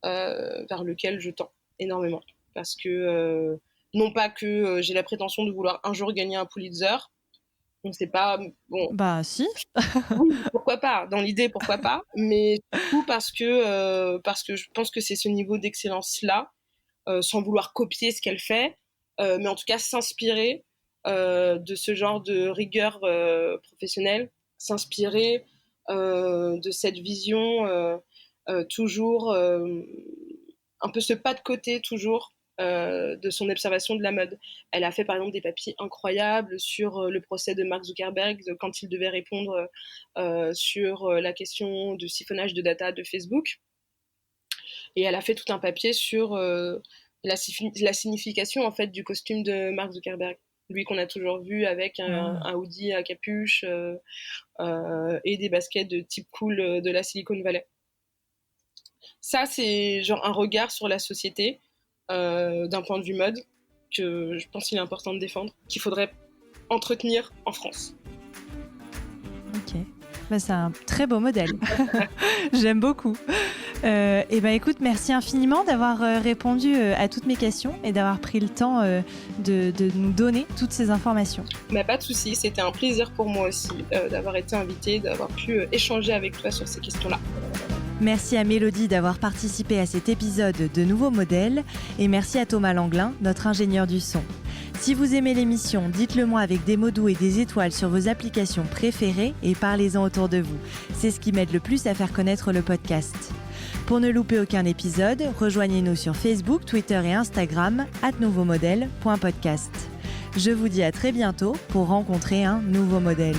vers lequel je tends énormément. Parce que, non pas que j'ai la prétention de vouloir un jour gagner un Pulitzer, on ne sait pas. Bon. Bah si. Oui, pourquoi pas. Dans l'idée, pourquoi pas. Mais surtout parce que je pense que c'est ce niveau d'excellence-là, sans vouloir copier ce qu'elle fait, mais en tout cas s'inspirer de ce genre de rigueur professionnelle, s'inspirer de cette vision toujours un peu ce pas de côté toujours de son observation de la mode. Elle a fait par exemple des papiers incroyables sur le procès de Mark Zuckerberg quand il devait répondre sur la question du siphonnage de data de Facebook. Et elle a fait tout un papier sur la signification en fait du costume de Mark Zuckerberg. Lui qu'on a toujours vu avec un hoodie à capuche et des baskets de type cool de la Silicon Valley. Ça, c'est genre un regard sur la société d'un point de vue mode que je pense qu'il est important de défendre, qu'il faudrait entretenir en France. Ok, c'est un très beau modèle. J'aime beaucoup. Et écoute, merci infiniment d'avoir répondu à toutes mes questions et d'avoir pris le temps de nous donner toutes ces informations. Pas de souci, c'était un plaisir pour moi aussi d'avoir été invitée, d'avoir pu échanger avec toi sur ces questions-là. Merci à Mélodie d'avoir participé à cet épisode de Nouveaux Modèles et merci à Thomas Langlin, notre ingénieur du son. Si vous aimez l'émission, dites-le moi avec des mots doux et des étoiles sur vos applications préférées et parlez-en autour de vous. C'est ce qui m'aide le plus à faire connaître le podcast. Pour ne louper aucun épisode, rejoignez-nous sur Facebook, Twitter et Instagram @nouveaumodèle.podcast. Je vous dis à très bientôt pour rencontrer un nouveau modèle.